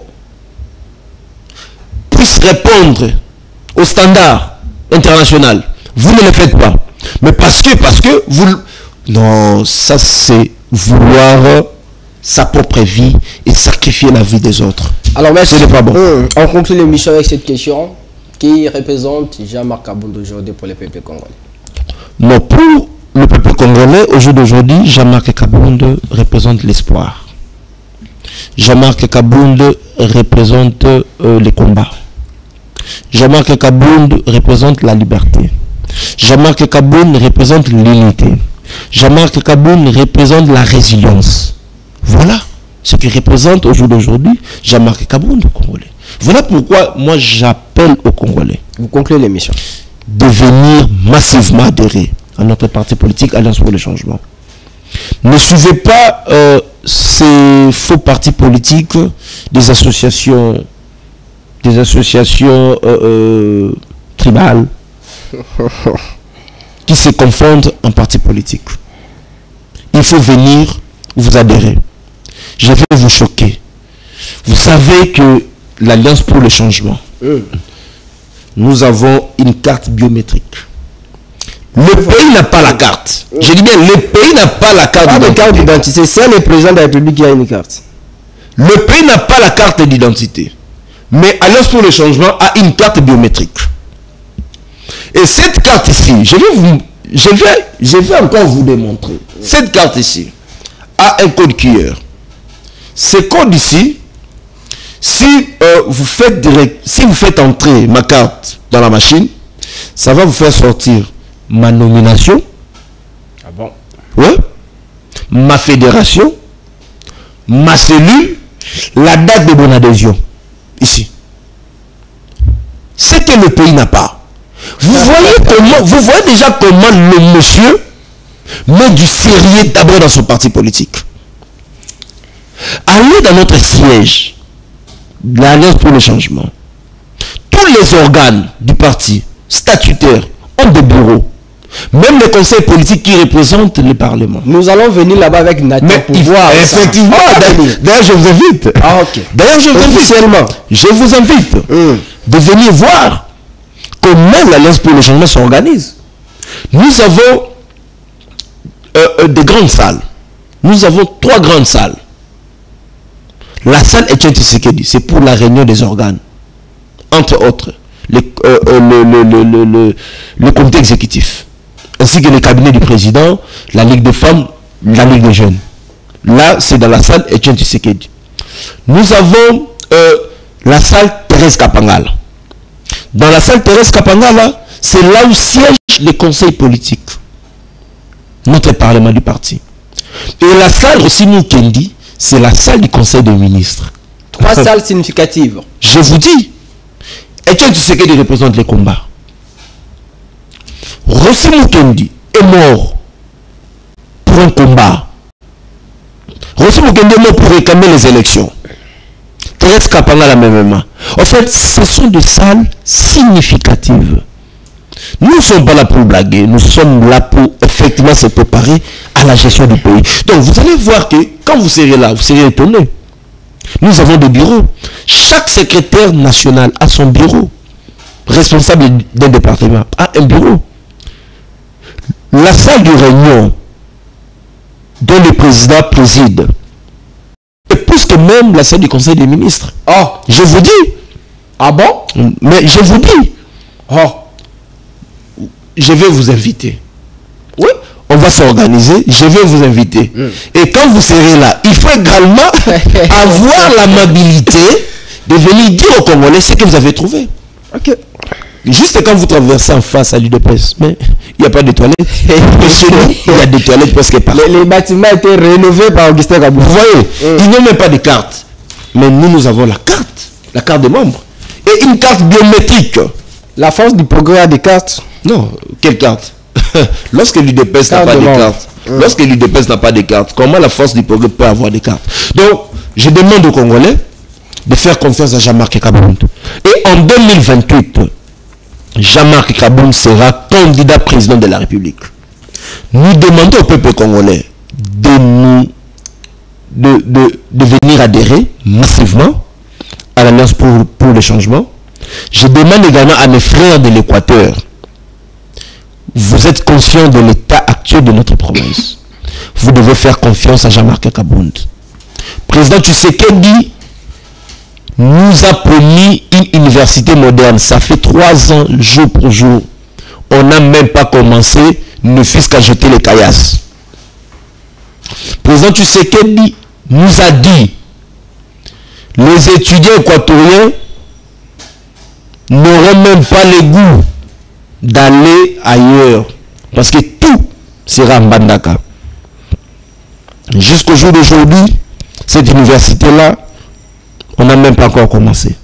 puisse répondre aux standards internationaux. Vous ne le faites pas. Mais parce que vous... Non, ça c'est vouloir sa propre vie et sacrifier la vie des autres. Alors merci. Ce n'est pas bon. On conclut l'émission avec cette question. Qui représente Jean-Marc Kabound aujourd'hui pour le peuple congolais? Non, pour le peuple congolais, au jour d'aujourd'hui, Jean-Marc Kabound représente l'espoir. Jean-Marc Kabound représente les combats. Jean-Marc Kabound représente la liberté. Jean-Marc Kabound représente l'unité. Jean-Marc Kabound représente la résilience. Voilà ce qui représente au jour d'aujourd'hui Jean-Marc Kabound au Congolais. Voilà pourquoi moi j'appelle aux Congolais. Vous concluez l'émission. De venir massivement adhérer à notre parti politique Alliance pour le changement. Ne suivez pas ces faux partis politiques des associations tribales qui se confondent en partis politiques. Il faut venir vous adhérer. Je vais vous choquer. Vous savez que l'Alliance pour le changement, nous avons une carte biométrique. Le pays n'a pas la carte. Je dis bien, le pays n'a pas la carte d'identité. C'est le président de la République qui a une carte. Le pays n'a pas la carte d'identité. Mais Alliance pour le changement a une carte biométrique. Et cette carte ici, je vais encore vous démontrer. Cette carte ici a un code QR. Ce code ici, si vous faites entrer ma carte dans la machine, ça va vous faire sortir ma nomination. Ah bon? Ouais. Ma fédération, ma cellule, la date de mon adhésion. Ici. C'est que le pays n'a pas. Vous voyez déjà comment le monsieur met du sérieux d'abord dans son parti politique. Allez dans notre siège de l'Alliance pour le changement. Tous les organes du parti statutaires ont des bureaux. Même les conseils politiques qui représentent le Parlement. Nous allons venir là-bas avec Nathan pour voir. Effectivement, d'ailleurs je vous invite. Ah ok. D'ailleurs je vous invite de venir voir comment l'Alliance pour le changement s'organise. Nous avons des grandes salles. Nous avons 3 grandes salles. La salle Etienne Tshisekedi, c'est pour la réunion des organes. Entre autres, le comité exécutif. Ainsi que le cabinet du président, la Ligue des femmes, la Ligue des jeunes. Là, c'est dans la salle Etienne Tshisekedi. Nous avons la salle Thérèse Kapangala. Dans la salle Thérèse Kapangala, c'est là où siègent les conseils politiques. Notre parlement du parti. Et la salle aussi Mukendi, c'est la salle du conseil des ministres. 3 salles significatives. Je vous dis, Etienne Tshisekedi représente les combats. Rossi Mukendi est mort pour un combat. Rossi Mukendi est mort pour réclamer les élections. Thérèse Kapangala même. En fait, ce sont des salles significatives. Nous ne sommes pas là pour blaguer. Nous sommes là pour effectivement se préparer à la gestion du pays. Donc vous allez voir que quand vous serez là, vous serez étonné. Nous avons des bureaux. Chaque secrétaire national a son bureau. Responsable d'un département a un bureau. La salle de réunion dont le président préside est plus que même la salle du conseil des ministres. Oh, je vous dis. Ah bon? Mais je vous dis. Oh, je vais vous inviter. Oui, on va s'organiser. Je vais vous inviter. Et quand vous serez là, il faut également avoir l'amabilité de venir dire aux Congolais ce que vous avez trouvé. Ok. Juste quand vous traversez en face à l'UDPS, mais il n'y a pas de toilettes. Et chez nous, il y a des toilettes presque partout. Les bâtiments étaient rénovés par Augustin Kabound. Vous voyez, il n'y a même pas de carte. Mais nous avons la carte des membres. Et une carte biométrique. La force du progrès a des cartes. Non, quelle carte? Lorsque l'UDPS n'a pas de carte, lorsque l'UDPS n'a pas de carte, comment la force du progrès peut avoir des cartes? Donc, je demande aux Congolais de faire confiance à Jean-Marc Kabound. Et en 2028, Jean-Marc Kabound sera candidat président de la République. Nous demandons au peuple congolais de venir adhérer massivement à l'Alliance pour le changement. Je demande également à mes frères de l'Équateur, vous êtes conscients de l'état actuel de notre province. Vous devez faire confiance à Jean-Marc Kabound. Président Tshisekedi nous a promis une université moderne. Ça fait 3 ans, jour pour jour. On n'a même pas commencé, ne fût-ce qu'à jeter les caillasses. Président Tshisekedi nous a dit, les étudiants équatoriens n'auront même pas le goût d'aller ailleurs. Parce que tout sera en Mbandaka. Jusqu'au jour d'aujourd'hui, cette université-là, on n'a même pas encore commencé.